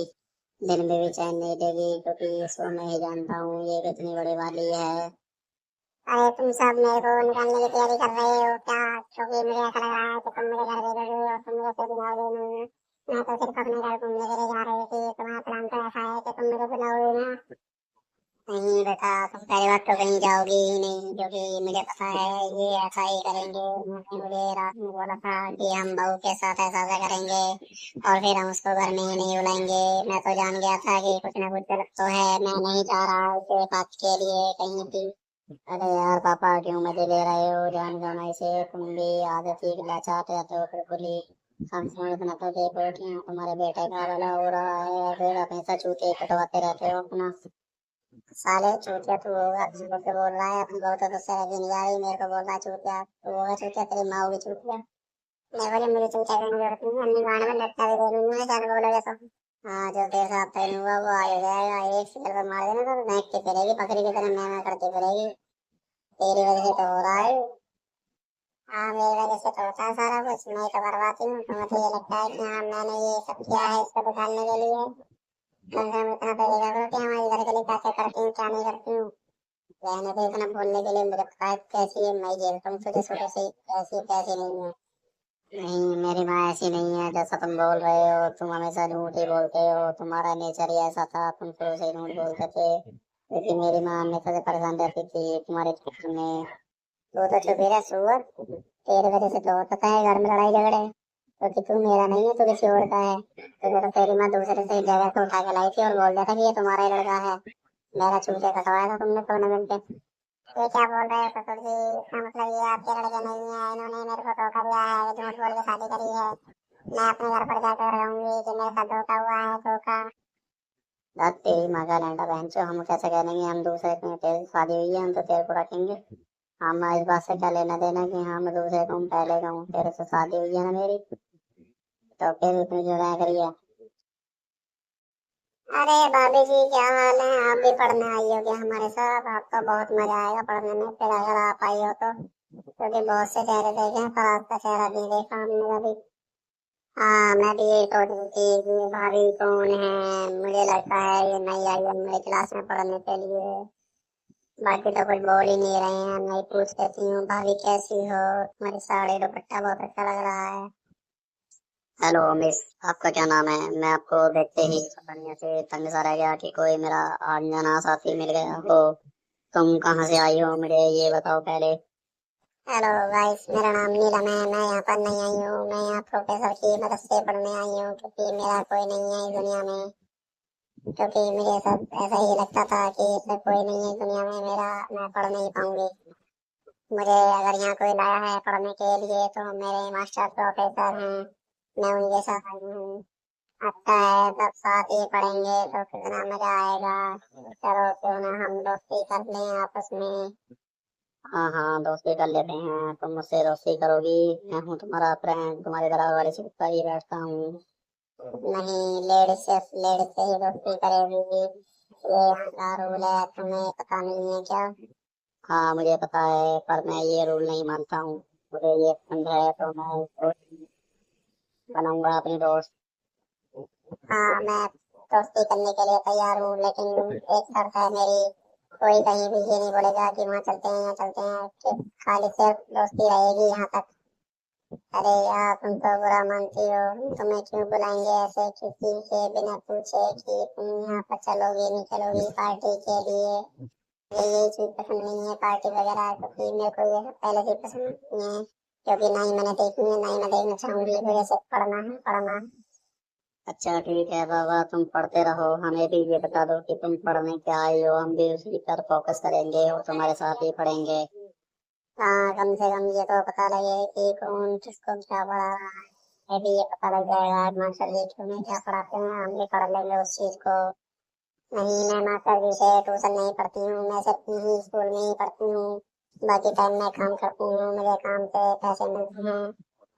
दिन में भी चैन नहीं देगी, क्योंकि इसको मैं ही जानता हूँ ये कितनी बड़ी वाली है। अरे तुम सब मेरे को निकालने की तैयारी कर रहे हो क्या? क्योंकि मुझे ऐसा लग रहा है कि तुम मुझे घर भेजोगे और तुम मुझे फिर बुलाओगे नहीं। मैं तो सिर्फ अपने घर घूमने के लिए जा रही थी, तुम्हारा प्लान तो ऐसा है कि तुम मुझे बुलाओगे ना। नहीं बेटा, तुम पहली बात तो कहीं जाओगी ही नहीं, क्योंकि मुझे पता है ये ऐसा ही करेंगे। उन्होंने मुझे रात में बोला था कि हम बहू के साथ ऐसा ऐसा करेंगे और फिर हम उसको घर में ही नहीं बुलाएंगे। मैं तो जान गया था कि कुछ ना कुछ गलत तो है, मैं नहीं जा रहा इसे बात के लिए कहीं भी। अरे यार पापा, क्यों मजे ले रहे हो जान जाना इसे, तुम भी आदत ही लाचार रहते हो बिल्कुल ही। कम से कम इतना तो देखो कि हाँ, तुम्हारे बेटे का भला हो रहा है, फिर हमेशा चूते कटवाते रहते हो अपना। साले चूतिया तू होगा, किसी को बोल रहा है अपनी बहू तो तुझसे रह नहीं जा रही, मेरे को बोल रहा है चूतिया, तू होगा चूतिया, तेरी माँ होगी चूतिया। मैं बोले मुझे चिंता करने की जरूरत नहीं है, अन्नी गाड़ में लटका भी दे दूंगी मैं, क्या बोलोगे तो। हाँ, जो तेरे साथ तय हुआ वो आ ही जाएगा, एक सिर पर मार देना तो महकती फिरेगी, बकरी की तरह मैं करती फिरेगी। तेरी वजह से तो हो रहा है। हाँ मेरी वजह से तो होता है सारा कुछ, मैं ही तो करवाती हूँ, तुम्हें तो ये लगता है कि हाँ मैंने ये सब किया है इसको दिखाने के लिए। कम से कम इतना तो देखा करो कि हमारे घर के लिए क्या क्या करती हूँ क्या नहीं करती हूँ। रहने तो इतना बोलने के लिए मुझे पता है कैसी है, मैं झेलता हूँ तुझे शुरू से ही, ऐसी कैसी नहीं है। नहीं, मेरी माँ ऐसी नहीं है जैसा तुम बोल रहे हो, तुम हमेशा झूठ ही बोलते हो, तुम्हारा नेचर ही ऐसा था, तुम शुरू से ही झूठ बोलते थे, क्योंकि मेरी माँ हमेशा से परेशान रहती थी तुम्हारे चक्कर में। वो तो चुप ही रह सुअर, तेरे वजह से तो होता है घर में लड़ाई झगड़े, क्योंकि तू मेरा नहीं है, तू किसी और का है। तुझे तो तेरी माँ दूसरे से जगह से उठा के लाई थी और बोल दिया था कि ये तुम्हारा ही लड़का है। मेरा चूते कटवाया था तुमने सोने मिलके। ये क्या बोल रहे हो ससुर जी? इसका मतलब ये आपके लड़के नहीं है, इन्होंने मेरे को धोखा दिया है, झूठ बोल के शादी करी है। मैं अपने घर पर जाकर रहूंगी कि मेरे साथ धोखा हुआ है, धोखा। दाद तेरी माँ का लैंडा बहन चो, हम कैसे करेंगे, हम दूसरे के तेरे से शादी हुई है, हम तो तेरे को रखेंगे। हम इस बात से क्या लेना देना कि हाँ मैं दूसरे को हूँ, पहले का हूँ, तेरे से शादी हुई है ना मेरी, तो फिर उसमें जो है करिए। अरे भाभी जी क्या हाल है? आप भी पढ़ने आई होगी हमारे साथ, आपको बहुत मजा आएगा पढ़ने में फिर अगर आप आई हो तो, क्योंकि बहुत से चेहरे देखे हैं पर आपका चेहरा नहीं देखा हमने कभी। हाँ मैं भी यही सोच रही थी कि भाभी कौन है, मुझे लगता है ये नई आई है मेरी क्लास में पढ़ने के लिए। बाकी तो कुछ बोल ही नहीं रहे हैं, मैं ही पूछ लेती हूँ भाभी कैसी हो, तुम्हारी साड़ी दुपट्टा बहुत अच्छा लग रहा है। हेलो मिस, आपका क्या नाम है? मैं आपको देखते ही बढ़िया से तंग सा रह गया कि कोई मेरा अनजाना साथी मिल गया हो। तुम कहाँ से आई हो मुझे ये बताओ पहले। हेलो गाइस, मेरा नाम नीलम है, मैं यहाँ पर नहीं आई हूँ, मैं यहाँ प्रोफेसर की मदद से पढ़ने आई हूँ, क्योंकि मेरा कोई नहीं है इस दुनिया में। क्योंकि मुझे सब ऐसा ही लगता था कि इसमें कोई नहीं है इस दुनिया में मेरा, मैं पढ़ नहीं पाऊंगी। मुझे अगर यहाँ कोई लाया है पढ़ने के लिए तो मेरे मास्टर प्रोफेसर हैं, मैं उनके साथ आई हूँ। अच्छा है, सब साथ ही पढ़ेंगे तो कितना मजा आएगा। चलो क्यों ना हम दोस्ती कर लें आपस में। हाँ हाँ, दोस्ती कर लेते हैं, तुम मुझसे दोस्ती करोगी, मैं हूँ तुम्हारा फ्रेंड, तुम्हारे बराबर वाली सीट पर ही बैठता हूँ। नहीं, लेडीज से ही दोस्ती करेगी, ये यहाँ का रूल है, तुम्हें पता नहीं है क्या? हाँ मुझे पता है, पर मैं ये रूल नहीं मानता हूँ, मुझे ये पसंद है तो मैं इसको बनाऊंगा अपनी दोस्त। हाँ मैं दोस्ती करने के लिए तैयार हूँ, लेकिन एक शर्त है मेरी, कोई कहीं भी ये नहीं बोलेगा कि वहाँ चलते हैं यहाँ चलते हैं, कि खाली सिर्फ दोस्ती रहेगी यहाँ तक। अरे यार तुम तो बुरा मानती हो, तुम्हें क्यों बुलाएंगे ऐसे किसी के बिना पूछे कि तुम यहाँ पर चलोगी नहीं चलोगी पार्टी के लिए। यही चीज पसंद नहीं है पार्टी वगैरह, क्योंकि मेरे को ये सब पहले से पसंद नहीं है, क्योंकि ना ही मैंने देखी है ना ही मैं देखना चाहूंगी, मुझे सिर्फ पढ़ना है पढ़ना है। अच्छा ठीक है बाबा, तुम पढ़ते रहो, हमें भी ये बता दो कि तुम पढ़ने क्या आई हो, हम भी उसी पर फोकस करेंगे और तुम्हारे साथ ही पढ़ेंगे। हाँ, कम से कम ये तो पता लगे कि कौन किसको क्या पढ़ा रहा है। ये भी ये पता लग जाएगा मास्टर जी क्यों नहीं क्या पढ़ाते हैं, हम भी पढ़ लेंगे उस चीज को। नहीं, मैं मास्टर जी से ट्यूशन नहीं पढ़ती हूँ, मैं सिर्फ यही स्कूल में ही पढ़ती हूँ। बाकी टाइम मैं काम करती हूँ, मुझे काम से पैसे मिलते हैं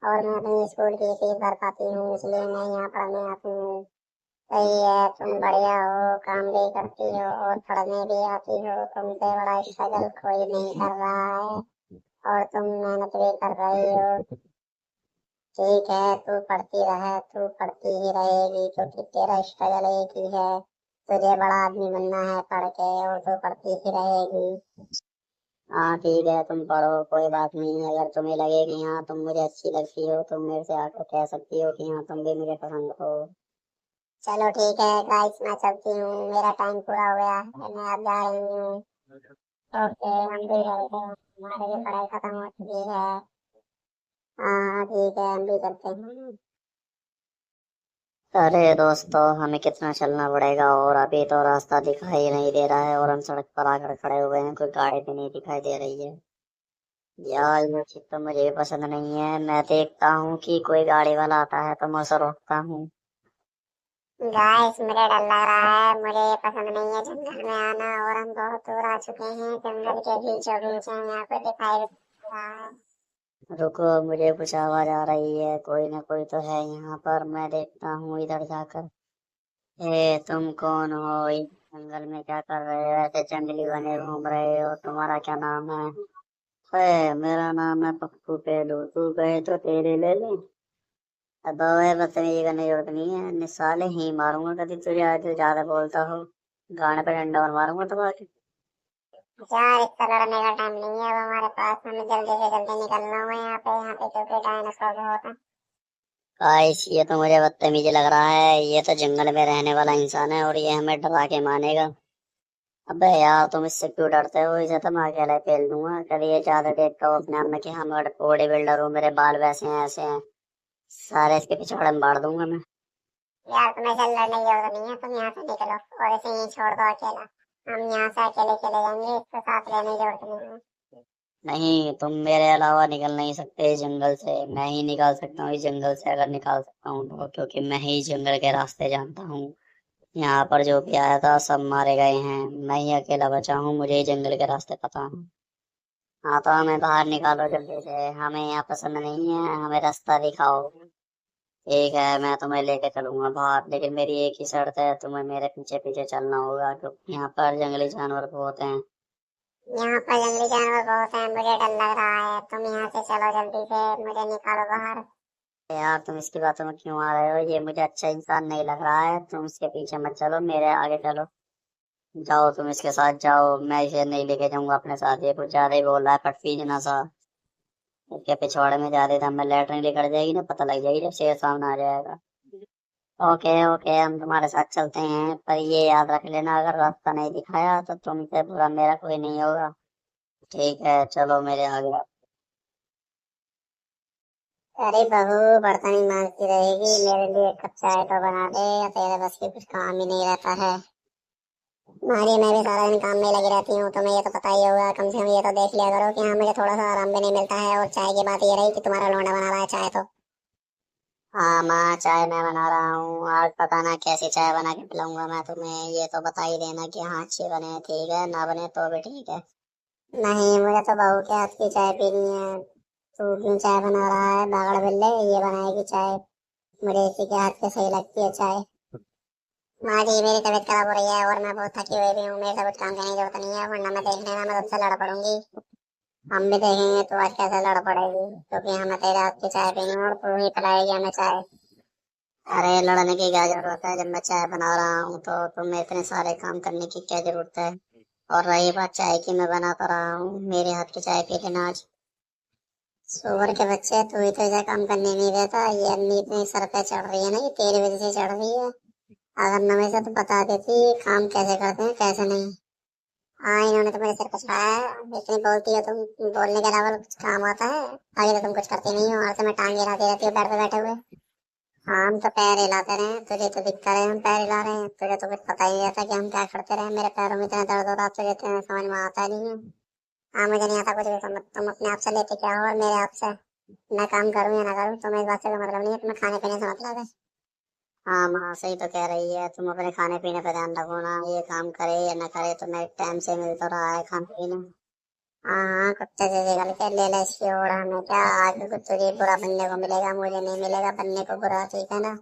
और मैं अपनी स्कूल की फीस भर पाती हूँ, इसलिए मैं यहाँ पढ़ने आती हूँ। सही है, तुम बढ़िया हो, काम भी करती हो और पढ़ने भी आती हो, तुमसे बड़ा स्ट्रगल कोई नहीं कर रहा है और तुम मेहनत भी कर रही हो। ठीक है, तू पढ़ती रहे, तू पढ़ती ही रहेगी क्योंकि तेरा स्ट्रगल एक ही है, तुझे बड़ा आदमी बनना है पढ़ के, और तू पढ़ती ही रहेगी। हाँ ठीक है, तुम पढ़ो, कोई बात नहीं। अगर तुम्हें लगे कि हाँ तुम मुझे अच्छी लगती हो, तुम मेरे से आकर कह सकती हो कि हाँ तुम भी मुझे पसंद हो। चलो ठीक है गाइस, मैं चलती हूँ, मेरा टाइम पूरा हो गया है, मैं अब जा रही हूँ। ओके, हम भी चलते हैं, हमारी भी पढ़ाई खत्म हो चुकी है। हाँ ठीक है, हम भी करते हैं। अरे दोस्तों, हमें कितना चलना पड़ेगा, और अभी तो रास्ता दिखाई नहीं दे रहा है और हम सड़क पर आकर खड़े हुए हैं, कोई गाड़ी भी नहीं दिखाई दे रही है। यार ये चीज तो मुझे पसंद नहीं है। मैं देखता हूँ कि कोई गाड़ी वाला आता है तो मैं उसे रोकता हूँ। गाइस, मुझे डर लग रहा है, मुझे ये पसंद नहीं है जंगल में आना, और हम बहुत दूर आ चुके हैं, जंगल के बीचों बीच हैं, यहाँ पे दिखाई दे रहा है। रुको, मुझे कुछ आवाज आ रही है, कोई ना कोई तो है यहाँ पर, मैं देखता हूँ इधर जाकर। तुम कौन हो? इस जंगल में क्या कर रहे हो? ऐसे जंगली बने घूम रहे हो? तुम्हारा क्या नाम है? मेरा नाम है पप्पू पेलू, तू कहे तो तेरे ले ले। अब ओए, बदतमीजी करने की जरूरत नहीं है, निसाले ही मारूंगा कभी तुझे, आज ज्यादा बोलता हो। गाने पे डंडा और मारूंगा तुम्हारे। यार, इससे लड़ने का टाइम नहीं है अब हमारे पास, हमें जल्दी से जल्दी निकलना हुआ यहाँ पे क्योंकि डायनासोर बहुत है। गाइस, ये तो मुझे बदतमीजी लग रहा है, ये तो जंगल में रहने वाला इंसान है और ये हमें डरा के मानेगा। अबे यार, तुम इससे क्यों डरते हो? इसे तो मैं अकेले पेल दूंगा। कभी ये ज्यादा देखता हो अपने आप में कि हम बॉडी बिल्डर हूँ, मेरे बाल वैसे हैं ऐसे हैं, सारे इसके पिछवाड़े में बांट दूंगा मैं। यार, तुम्हें चल लड़ने की जरूरत नहीं है, तुम यहाँ से निकलो और इसे यहीं छोड़ दो अकेला। हम यहाँ से अकेले चले जाएंगे, इसके साथ रहने की जरूरत नहीं है। नहीं, तुम मेरे अलावा निकल नहीं सकते इस जंगल से। मैं ही निकाल सकता हूँ इस जंगल से, अगर निकाल सकता हूँ तो, क्योंकि मैं ही जंगल के रास्ते जानता हूँ। यहाँ पर जो भी आया था सब मारे गए हैं, मैं ही अकेला बचा हूँ, मुझे ही जंगल के रास्ते पता है। हाँ तो हमें बाहर निकालो जल्दी से, हमें यहाँ पसंद नहीं है, हमें रास्ता दिखाओ। ठीक है, मैं तुम्हें लेके चलूंगा बाहर, लेकिन मेरी एक ही शर्त है, तुम्हें मेरे पीछे पीछे चलना होगा, क्योंकि यहाँ पर जंगली जानवर बहुत हैं। यहाँ पर जंगली जानवर बहुत हैं, मुझे डर लग रहा है, तुम यहाँ से चलो जल्दी से, मुझे निकालो बाहर। यार तुम इसकी बातों में क्यों आ रहे हो? ये मुझे अच्छा इंसान नहीं लग रहा है, तुम इसके पीछे मत चलो, मेरे आगे चलो। जाओ, तुम इसके साथ जाओ, मैं इसे नहीं लेके जाऊंगा अपने साथ, ये कुछ ज्यादा ही बोल रहा है, पटफीजना सा। इसके पिछवाड़े में ज्यादा दम में लैटरिन लेकर जाएगी ना, पता लग जाएगी जब शेर सामने आ जाएगा। ओके ओके, हम तुम्हारे साथ चलते हैं, पर ये याद रख लेना, अगर रास्ता नहीं दिखाया तो तुमसे बुरा मेरा कोई नहीं होगा। ठीक है, चलो मेरे आगे। अरे बहू, बर्तन ही मांजती रहेगी, मेरे लिए एक कप चाय तो बना दे, या तेरे बस की कुछ काम ही नहीं रहता है। मारी, मैं भी सारा दिन काम में लगी रहती हूँ, तुम्हें ये तो पता ही होगा, कम से कम ये तो देख लिया करो कि हाँ, मुझे थोड़ा सा आराम भी नहीं मिलता है, और चाय की बात ये रही कि तुम्हारा लौंडा बना रहा है चाय तो। हाँ माँ, चाय मैं बना रहा हूँ, आज पता ना कैसी चाय बना के पिलाऊंगा मैं तुम्हें, ये तो बता ही देना कि हाँ अच्छी बने, ठीक है, ना बने तो भी ठीक है। नहीं, मुझे तो बहू के हाथ की चाय पीनी है। तू क्यों चाय बना रहा है बागड़ बिल्ले, ये बनाएगी चाय, मुझे इसी के हाथ की सही लगती है चाय। माँ जी, मेरी तबीयत खराब हो रही है और मैं बहुत थकी हुई भी हूँ, मेरे से कुछ काम करने की जरूरत नहीं है, वरना मैं देख लेना, मैं तुझसे लड़ पड़ूंगी। हम भी देखेंगे तू आज कैसे लड़ पड़ेगी, क्योंकि हमें तेरे हाथ की चाय पीनी है और तू ही पिलाएगी हमें चाय। अरे लड़ने की क्या जरूरत है, जब मैं चाय बना रहा हूँ तो तुम्हें इतने सारे काम करने की क्या जरूरत है? और रही बात चाय की, मैं बनाता रहा हूँ, मेरे हाथ की चाय पी लेना आज। सुअर के बच्चे, तू ही तो इसे काम करने नहीं देता, ये अम्मी इतनी सर पे चढ़ रही है ना, ये तेरी वजह से चढ़ रही है। अगर न मैं से तो बता देती काम कैसे करते हैं कैसे नहीं। हाँ, इन्होंने तो मेरे सिर पर चढ़ाया है, इतनी बोलती है तुम, बोलने के अलावा कुछ काम आता है? आगे तो तुम कुछ करती नहीं हो, और से मैं टांग गिराती रहती हूँ बेड पे बैठे हुए। हाँ, हम तो पैर हिलाते रहे, तुझे तो दिखता रहे हम पैर हिला रहे हैं, तुझे तो कुछ पता ही नहीं रहता कि हम क्या करते रहे। मेरे पैरों में इतना दर्द हो रहा, तुझे इतना समझ में आता नहीं है। हाँ, मुझे नहीं आता कुछ भी समझ, तुम अपने आप से लेते क्या हो और मेरे आप से। मैं काम करूँ या ना करूँ तुम्हें इस बात से कोई मतलब नहीं है, तुम्हें खाने पीने से मतलब है। हाँ माँ, सही तो कह रही है, तुम अपने खाने पीने पे ध्यान रखो ना, ये काम करे या ना करे तुम्हें टाइम से मिल तो रहा है खाने पीने। हाँ हाँ, कुत्ते से निकल के ले ले इसकी ओर, हमें क्या आज भी कुछ तुझे बुरा बनने को मिलेगा, मुझे नहीं मिलेगा बनने को बुरा, ठीक है ना।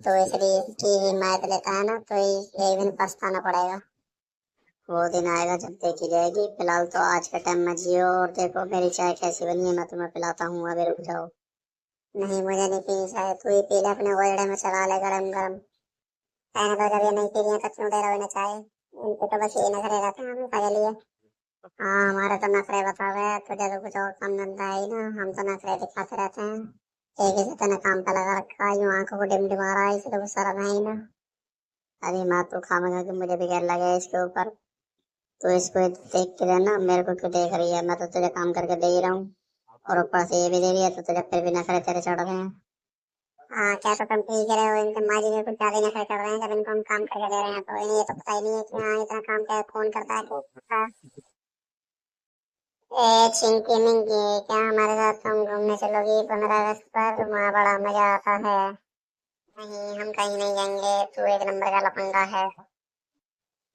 तो इसलिए इसकी हिमायत लेता है ना, तो एक दिन पछताना पड़ेगा। वो दिन आएगा जब देखी जाएगी, फिलहाल तो आज के टाइम में जियो और देखो मेरी चाय कैसी बनी है, मैं तुम्हें पिलाता हूँ, अभी रुक जाओ। नहीं, मुझे नहीं पीनी चाय, तू ही पी ले, अपने गोलड़े में चला ले गरम गरम। मैंने तो जब ये नहीं पी रही है तो क्यों दे रहा है चाय, इनके तो बस ये नखरे रहते हैं हमें पहले लिए। हाँ, हमारे तो नखरे बता रहे, तुझे तो कुछ और काम धंधा है ही ना, हम तो नखरे दिखाते रहते हैं। एक ही से तूने काम पे लगा रखा है, यूं आंखों को डिमडिमा रहा है, इसे तो गुस्सा रहा है ही ना। अरे माँ, तू खामेगा कि मुझे भी गैर लगे इसके ऊपर। तो इसको देख के रहना, मेरे को क्यों देख रही है, मैं तो तुझे काम करके दे ही रहा हूँ, और ऊपर से ये भी दे रही है, तो तुझे फिर भी नखरे तेरे चढ़ रहे हैं। हाँ, क्या तो तुम ठीक रहे हो, इनके माँ जी में कुछ ज्यादा ही नखरे कर रहे हैं, जब इनको हम काम करके दे रहे हैं तो इन्हें ये तो पता ही नहीं है कि हाँ इतना काम क्या कौन करता है ए चिंकी मिंकी, क्या हमारे साथ तुम घूमने चलोगी 15 अगस्त पर, वहाँ बड़ा मजा आता है। नहीं, हम कहीं नहीं जाएंगे, तू एक नंबर का लफंगा है।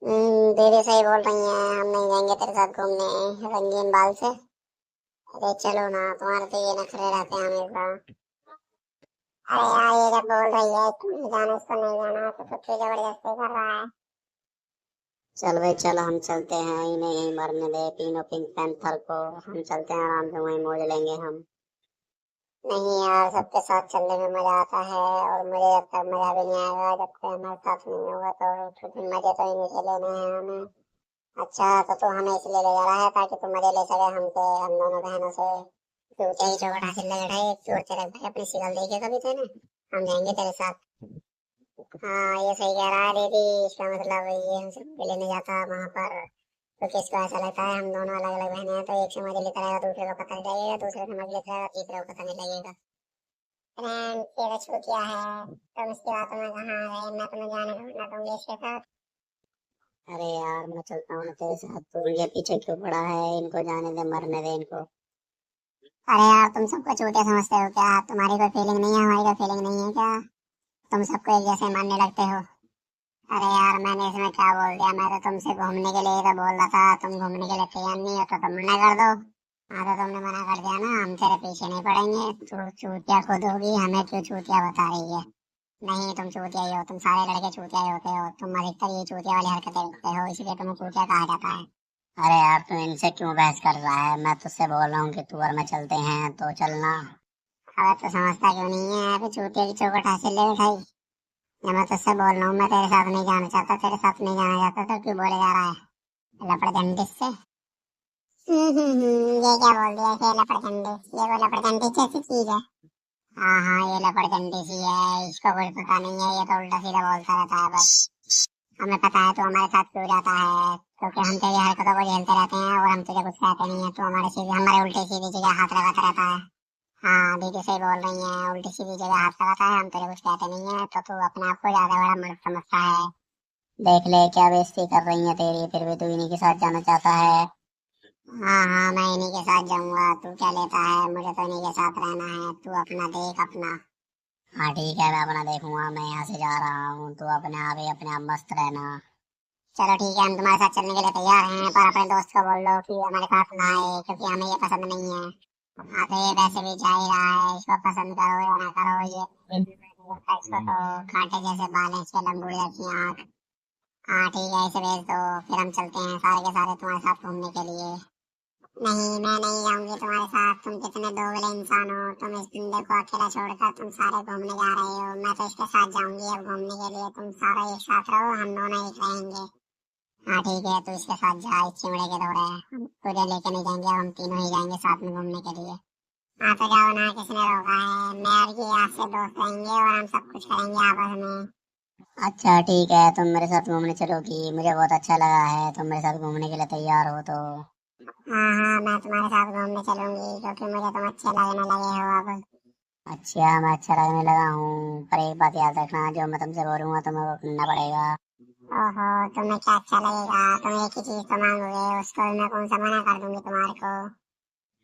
दीदी सही बोल रही है, हम नहीं जाएंगे तेरे साथ घूमने रंगीन बाल से। अरे चलो ना, तुम्हारे तो ये नखरे रहते हैं हमेशा। अरे यार, ये जब बोल रही है तुम्हें जाना इसको नहीं जाना, तो तू जबरदस्ती कर रहा है। चल भाई चल, हम चलते हैं, इन्हें यहीं मरने दे तीनों पिंक पैंथर को, हम चलते हैं आराम से, वहीं मौज लेंगे हम। नहीं यार, सबके साथ चलने में मजा आता है, और मुझे जब तक मजा भी नहीं आएगा जब कोई हमारे साथ नहीं होगा, तो फिर मजे तो इन्हीं से लेने हैं हमें। अच्छा, तो तू हमें इसलिए ले जा रहा है ताकि तू मजे ले सके हमसे, हम दोनों बहनों से। तू क्या ही चौकट हासिल ले रहा है, तू और तेरे भाई अपनी शिकल देखी कभी तूने, हम जाएंगे तेरे साथ। हाँ, ये सही कह रहा है दीदी, इसका मतलब ये हमसे मजे लेने जाता है वहां पर, तो किसको ऐसा लगता है हम दोनों अलग अलग बहनें हैं, तो एक से मजे लेता रहेगा, दूसरे को पता नहीं लगेगा, दूसरे से मजे लेता रहेगा, तीसरे को पता नहीं लगेगा। फ्रेंड, ये तो छूटिया है, तुम इसकी बातों में कहाँ आ गए, मैं तुम्हें जाने दूंगा दूंगी इसके साथ। अरे यार, मैं चलता हूँ ना तेरे साथ, तू मुझे पीछे क्यों पड़ा है, इनको जाने दे, मरने दे इनको। अरे यार, तुम सबको छूटिया समझते हो क्या, तुम्हारी कोई फीलिंग नहीं है, हमारी कोई फीलिंग नहीं है क्या, तुम सबको एक जैसे मानने लगते हो। अरे यार, मैंने इसमें क्या बोल दिया, मैं तो तुमसे घूमने के लिए ही तो बोल रहा था, तुम घूमने के लिए तैयार नहीं हो तो तुम मना कर दो। हाँ, तो तुमने मना कर दिया ना, हम तेरे पीछे नहीं पड़ेंगे, तू चूतिया खुद होगी, हमें क्यों चूतिया बता रही है। नहीं, तुम चूतिया ही हो, तुम सारे लड़के चूतिया ही होते हो, तुम अधिकतर ये चूतिया वाली हरकतें करते हो, इसलिए तुम्हें चूतिया कहा जाता है। अरे यार, तू इनसे क्यों बहस कर रहा है, मैं तुझसे बोल रहा हूँ कि तू और मैं चलते हैं तो चलना। अबे तो समझता क्यों नहीं है, अभी चूतिया की चौकट हासिल ले उठाई। या मैं तुझसे बोल रहा हूँ, मैं तेरे साथ नहीं जाना चाहता, तेरे साथ नहीं जाना चाहता, तो क्यों बोले जा रहा है लपड़गंडिस से। ये क्या बोल दिया, ये लपड़गंडिस, ये वो लपड़गंडिस जैसी चीज है। हाँ हाँ, ये लपड़गंडिस ही है, इसको कुछ पता नहीं है, ये तो उल्टा सीधा बोलता रहता है बस। हमें पता है तू हमारे साथ क्यों जाता है, क्योंकि हम तेरी हरकतों को झेलते रहते हैं और हम तुझे कुछ कहते नहीं है, तू हमारे उल्टी सीधी जगह हाथ लगाता रहता है। हाँ, दीदी सही बोल रही है, उल्टी सीधी जगह हाथ लगाता है, हम तुझे कुछ कहते नहीं है, तो तू अपने आप को ज्यादा बड़ा मर्द समझता है। देख ले क्या बेइज्जती कर रही है तेरी, फिर भी तू इन्हीं के साथ जाना चाहता है। हाँ हाँ, मैं इन्हीं के साथ जाऊंगा, तू क्या लेता है, मुझे तो इन्हीं के साथ रहना है, तू अपना देख अपना। हाँ ठीक है, मैं अपना देखूंगा, मैं यहाँ से जा रहा हूँ, तू अपने आप ही अपने आप मस्त रहना। चलो ठीक है, हम तुम्हारे साथ चलने के लिए तैयार हैं, पर अपने दोस्त को बोल दो कि हमारे साथ ना आए, क्योंकि हमें ये पसंद नहीं है। हाँ, तो ये वैसे भी जा ही रहा है, इसको पसंद करो या ना करो, ये इसको तो कांटे जैसे बाल हैं इसके, लंबू जैसी आँख। हाँ ठीक है, इसे भेज दो, फिर हम चलते हैं सारे के सारे तुम्हारे साथ घूमने के लिए। नहीं, मैं नहीं जाऊंगी तुम्हारे साथ, तुम कितने दोगले इंसान हो, तुम इस बंदे को अकेला छोड़कर तुम सारे घूमने जा रहे हो, मैं तो इसके साथ जाऊंगी अब घूमने के लिए, तुम सारे एक साथ रहो, हम दोनों एक रहेंगे। हाँ ठीक है, तू इसके साथ जा, इस चिमड़े के दौड़े हम तुझे लेके नहीं जाएंगे, हम तीनों ही जाएंगे साथ में घूमने के लिए। हाँ तो जाओ ना, किसने रोका है, मैं और ये आज से दोस्त रहेंगे और हम सब कुछ करेंगे आपस में। अच्छा ठीक है, तुम मेरे साथ घूमने चलोगी, मुझे बहुत अच्छा लगा है, तुम मेरे साथ घूमने के लिए तैयार हो तो। हाँ हाँ, मैं तुम्हारे साथ घूमने चलूंगी, क्योंकि मुझे तुम अच्छे लगने लगे हो अब। अच्छा, मैं अच्छा लगने लगा हूँ, पर एक बात याद रखना, जो मैं तुमसे बोलूंगा तुम्हें वो करना पड़ेगा। ओहो, तुम्हें क्या अच्छा लगेगा? तुम एक ही चीज तो मांगोगे, उसको मैं कौन सा मना कर दूंगी तुम्हारे को।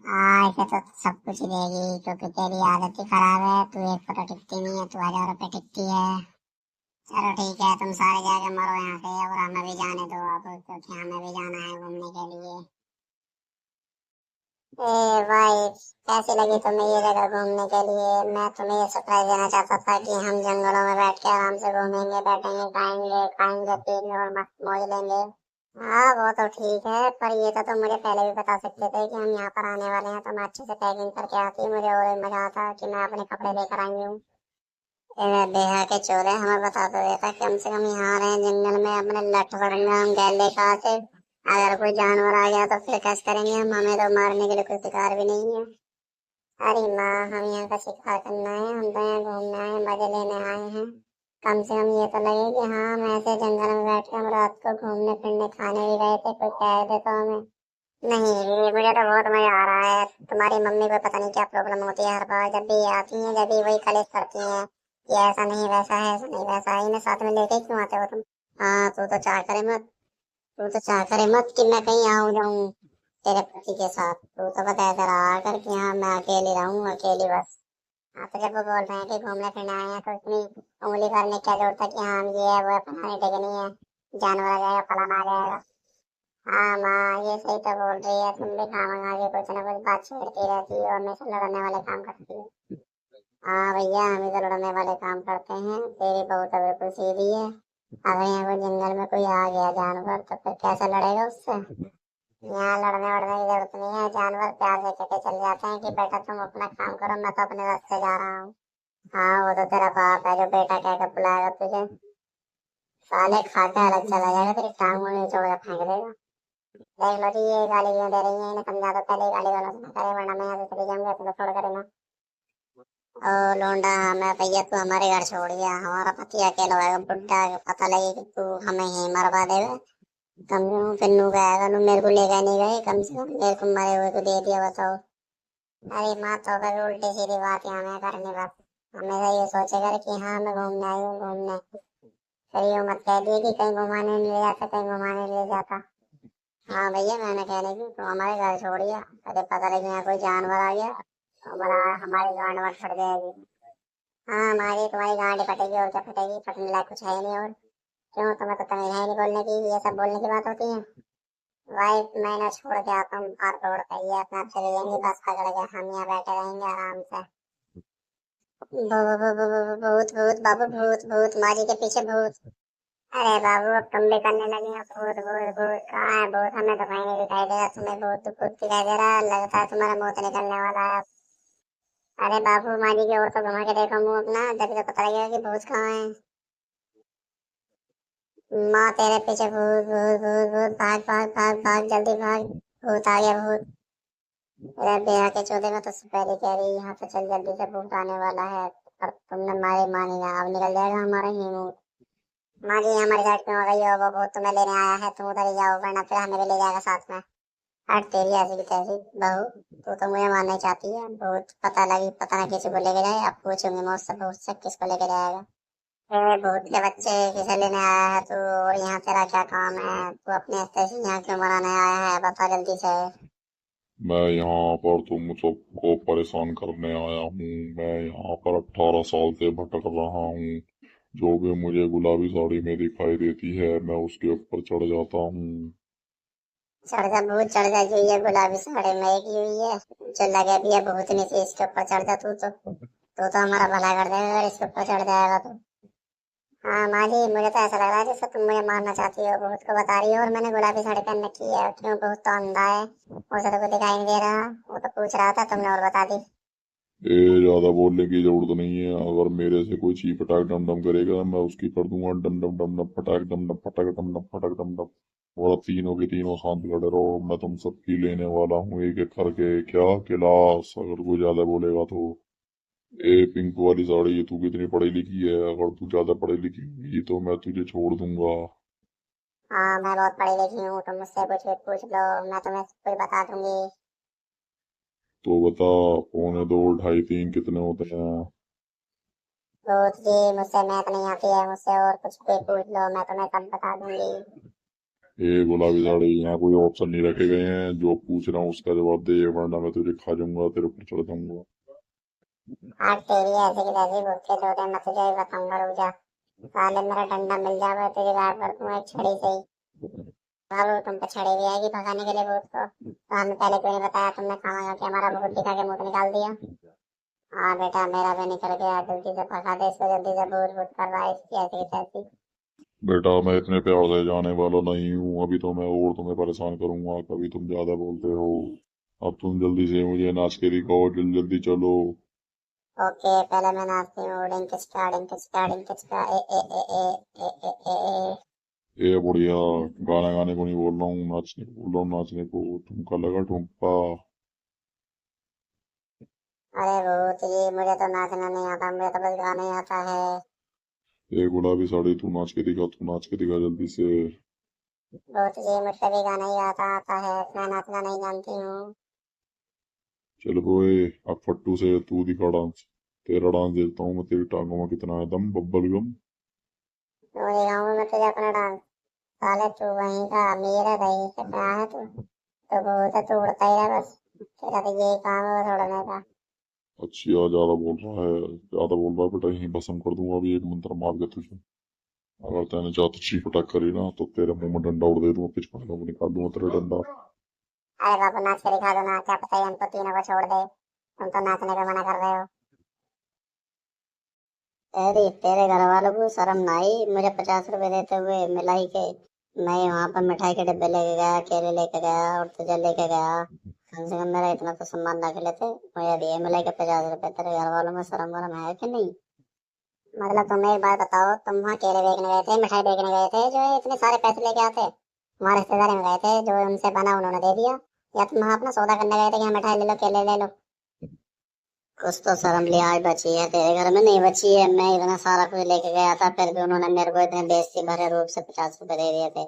हाँ, इसे तो सब कुछ ही देगी, क्योंकि तेरी आदत ही खराब है। तू एक फोटो टिकती नहीं है, तू 1000 रुपए टिकती है। चलो ठीक है, तुम सारे जाके मरो यहाँ से, और हमें भी जाने दो अब, क्योंकि हमें भी जाना है घूमने के लिए। ए भाई, कैसी लगी तुम्हें ये जगह घूमने के लिए? मैं तुम्हें ये सरप्राइज देना चाहता था कि हम जंगलों में बैठ के आराम से घूमेंगे, बैठेंगे, खाएंगे, खाएंगे, पिएंगे और मस्त मौज लेंगे। हाँ, वो तो ठीक है, पर ये तो तुम मुझे पहले भी बता सकते थे कि हम यहाँ पर आने वाले हैं, तो मैं अच्छे से पैकिंग करके आती, मुझे और मजा आता कि मैं अपने कपड़े लेकर आई हूँ। बेहा के चोरे, हमें बता तो देता, कम से कम यहाँ आ रहे हैं जंगल में, अपने लठ पकड़ेंगे हम गैले कहाँ से। अगर कोई जानवर आ गया तो फिर कैसे करेंगे हम? हमें तो मारने के लिए कोई शिकार भी नहीं है। अरे माँ, हम यहाँ का शिकार करना है? हम तो यहाँ घूमने आए हैं, मजे लेने आए हैं। कम से कम ये तो लगे कि हाँ, हम ऐसे जंगल में बैठ के हम रात को घूमने फिरने खाने भी गए थे, कोई कह दे तो हमें। नहीं, ये मुझे तो बहुत मजा आ रहा है। तुम्हारी मम्मी को पता नहीं क्या प्रॉब्लम होती है, हर बार जब भी ये आती है, जब भी वही कलेश करती है कि ऐसा नहीं वैसा है, ऐसा नहीं वैसा है। इन्हें साथ में लेके क्यों आते हो तुम? हाँ, तू तो चाह करे मत, तू तो चाह करे मत कि मैं कहीं आऊं जाऊं तेरे पति के साथ। तू तो बता ऐसा रहा कर कि हाँ, मैं अकेली रहूं, अकेली बस। हाँ, तो जब वो बोल रहे हैं कि घूमने फिरने आए हैं, तो इतनी उंगली करने की क्या जरूरत है कि हाँ, ये है वो है, फलानी टिकनी है, जानवर आ जाएगा, फलाना आ जाएगा। हाँ माँ, ये सही तो बोल रही है, तुम भी खाना खा के कुछ ना कुछ बात छेड़ती रहती है और हमेशा लड़ने वाले काम करती है। हाँ भैया, हम ही तो लड़ने वाले काम करते हैं, तेरी बहू तो बिल्कुल सीधी है। अगर यहाँ कोई जंगल में कोई आ गया जानवर, तो फिर कैसे लड़ेगा उससे? यहाँ लड़ने वड़ने की जरूरत नहीं है, जानवर प्यार से कहते चल जाते हैं कि बेटा तुम अपना काम करो, मैं तो अपने रास्ते जा रहा हूँ। हाँ, वो तो तेरा बाप है जो बेटा कह के बुलाएगा तुझे। साले खा के अलग चला जाएगा, तेरी टांग मुंह निचोड़ के फेंक देगा। देख लो जी, ये गाली क्यों दे रही है? इन्हें समझा दो पहले, गाली वालों से ना करे, वरना मैं यहाँ से चली जाऊंगी, तो छोड़ कर ना। ओ लोंडा, मैं भैया तू हमारे घर छोड़ गया, हमारा पति अकेला होएगा, बुढ़ा है, पता लगे कि तू हमें ही मरवा देगा। कम से कम फिर नू गएगा, नू मेरे को लेकर नहीं गए, कम से कम मेरे को मरे हुए को दे दिया, बताओ। अरे माँ, तो कभी उल्टी सीधी बात यहाँ मैं करनी बस। हमेशा ये सोचेगा कि हाँ, मैं घूमने आई हूँ घूमने। फिर ये मत कह दिए कि कहीं घुमाने नहीं ले जाता, कहीं घुमाने नहीं ले जाता। हाँ भैया, मैंने कहने की तो हमारे घर छोड़ दिया। अरे पता लगे यहाँ कोई जानवर आ गया, तो बड़ा हमारी गांड वांड फट जाएगी। हाँ, हमारी तुम्हारी गांड ही फटेगी, और क्या फटेगी? फटने लायक कुछ है ही नहीं। और क्यों, तुम्हें तो तमीज है नहीं बोलने की? ये सब बोलने की बात होती है? भाई, मैं ना छोड़ के आता हूँ बाहर रोड पे, ये अपना चले जाएंगे बस पकड़ के, हम यहाँ बैठे रहेंगे आराम से। भूत भूत बाबू, भूत भूत, माजी के पीछे भूत। अरे बाबू, अब तुम भी करने लगे हो भूत भूत भूत? कहाँ है भूत? हमें तो कहीं नहीं दिखाई दे रहा, तुम्हें भूत भूत दिखाई दे रहा है, लगता है तुम्हारा मुंह तो निकलने वाला है। अरे बाबू, माँ जी की ओर तो घुमा के देखो मुंह अपना, तभी तो पता लगेगा कि भूत कहाँ है। माँ, तेरे पीछे भूत भूत भूत भूत, भाग भाग भाग भाग, जल्दी भाग, भूत आ गया भूत। अरे बेहा के चौधे में तो पहले कह रही यहाँ से चल, जल्दी से भूत आने वाला है। पर तुमने मारे मानी ना, अब निकल जाएगा हमारा ही मुंह। माँ जी, हमारे घर क्यों आ गई हो? वो भूत तुम्हें लेने आया है, तुम उधर ही जाओ, वरना फिर हमें भी ले जाएगा साथ में। हट तेरी ऐसी की तैसी बहू, तू तो मुझे मारना चाहती है। बहुत पता लगी, पता ना किसी को लेके जाए, अब पूछूंगी मैं उससे, भूत से किसको लेके जाएगा। ए भूत के बच्चे, किसे लेने आया है तू? और यहाँ तेरा क्या काम है? तू अपने हिस्से से यहाँ क्यों मनाने आया है, बता जल्दी से। मैं यहाँ पर तुम सबको परेशान करने आया हूँ। मैं यहाँ पर 18 साल से भटक रहा हूँ। जो भी मुझे गुलाबी साड़ी में दिखाई देती है, मैं उसके ऊपर चढ़ जाता हूँ। चढ़ जा भूत, चढ़ जा, जो ये गुलाबी साड़ी में की हुई है, जो लगे भी है भूतनी से, इसके ऊपर चढ़ जा। तू तो हमारा भला कर देगा अगर इसके ऊपर चढ़ जाएगा तो। हाँ माँ जी, मुझे तो ऐसा लग रहा है जैसे तुम मुझे मारना चाहती हो, भूत को बता रही हो, और मैंने गुलाबी साड़ी पहन रखी है। क्यों, भूत तो अंधा है, उसे तो कुछ दिखाई नहीं दे रहा। वो तो पूछ रहा था, तुमने और बता दी। ए, ज्यादा बोलने की जरूरत नहीं है। अगर मेरे से कोई ची पटाक डम डम करेगा, मैं उसकी कर दूंगा डम डम डम डम पटाक डम डम पटाक डम डम पटाक डम डम। और तीनों के तीनों शांत खड़े रहो, मैं तुम सबकी लेने वाला हूँ एक एक करके। क्या क्लास, अगर कोई ज्यादा बोलेगा तो। ए पिंक वाली साड़ी, तू कितनी पढ़ी लिखी है? अगर तू ज्यादा पढ़ी लिखी होगी तो मैं तुझे छोड़ दूंगा। हाँ, मैं बहुत पढ़ी लिखी हूँ, तुम मुझसे कुछ भी पूछ लो, मैं तुम्हें कुछ बता दूंगी। तो बता, 2:45 2:30 कितने होते हैं? रोज जी मुझसे मैथ नहीं आती है, मुझसे और कुछ भी पूछ लो, मैं तुम्हें सब बता दूंगी। ये गुलाबी साड़ी, यहाँ कोई ऑप्शन नहीं रखे गए हैं, जो पूछ रहा हूँ उसका जवाब दे, वरना मैं तुझे खा जाऊंगा, तेरे ऊपर चढ़ जाऊंगा। आज तेरी ऐसी की तैसी भूखे चोटे मैं तुझे ही बताऊंगा, रुक जा। साले मेरा डंडा मिल जावे तुझे गायब कर दूंगा एक छड़ी से ही। बाबू तुम पे छड़ी भी आएगी भगाने के लिए भूत को, तो हमें पहले क्यों नहीं बताया, तुमने खाना खा के हमारा भूत दिखा के मुंह निकाल दिया। हाँ बेटा, मेरा भी निकल गया, जल्दी से भगा दे इसको, जल्दी से, भूत भूत कर रहा है इसकी ऐसी की तैसी। बेटा मैं इतने प्यार से जाने वाला नहीं हूँ, अभी तो मैं और तुम्हें परेशान करूंगा, कभी तुम ज्यादा बोलते हो। अब तुम जल्दी से मुझे नाच के दिखाओ, जल्दी जल्दी चलो। ओके, पहले मैं नाचती हूँ, डिंग किचका डिंग किचका डिंग किचका ए ए ए ए ए ए ए ए। ये बढ़िया, गाना गाने को नहीं बोल रहा हूँ, नाचने को बोल रहा हूँ, नाचने को। ठुमका लगा ठुमका। अरे भूत जी, मुझे तो नाचना नहीं आता, मुझे तो बस गाना ही आता है। ये गुलाबी साड़ी, तू नाच के दिखा, तू नाच के दिखा जल्दी से। भूत जी, मुझसे भी गाना ही आता है, मैं नाचना नहीं जानती हूँ। चल बोए, अब फट्टू से तू दिखा डांस। तेरा डांस देखता हूँ मैं, तेरी टांगों में कितना है दम, बब्बल गम। तू दिखाऊंगा मैं तुझे अपना डांस। साले तू वहीं का अमीर है, रही से क्या है तू, तो भूत है, तू उड़ता ही रह बस, तेरा तो यही काम है बस उड़ने का। अच्छी यार, ज्यादा बोल रहा है, ज्यादा बोल रहा है बेटा, यहीं भस्म कर दूंगा अभी एक मंत्र मार के तुझे। अगर तैने ज्यादा चीप अटैक करी ना, तो तेरे मुंह में डंडा उड़ दे दूंगा, पिछ पटाखा निकाल दूंगा तेरा डंडा। अरे बाबू, नाच के दिखा दो ना, क्या पता ही हमको तीनों को छोड़ दे, तुम तो नाचने का मना कर रहे हो। अरे तेरे घर वालों को शर्म ना आई मुझे 50 रुपए देते हुए मिलाई के। मैं वहां पर मिठाई के डिब्बे लेके गया, केले लेके गया और तुझे लेके गया, कम से कम मेरा इतना तो सम्मान रख लेते। मुझे दिए मिलाई के 50 रुपए, तेरे घर वालों में शर्म वरम है कि नहीं? मतलब तुम एक बात बताओ, तुम वहाँ केले बेचने गए थे, मिठाई बेचने गए थे, जो है इतने सारे पैसे लेके आते, वहाँ रिश्तेदारी में गए थे, जो उनसे बना उन्होंने दे दिया, या तुम वहाँ अपना सौदा करने गए थे कि हाँ मिठाई ले लो केले ले लो? कुछ तो शर्म लिहाज बची है, तेरे घर में नहीं बची है। मैं इतना सारा कुछ लेके गया था, फिर भी उन्होंने मेरे को इतने बेइज्जती भरे रूप से 50 रुपए दे दिए थे।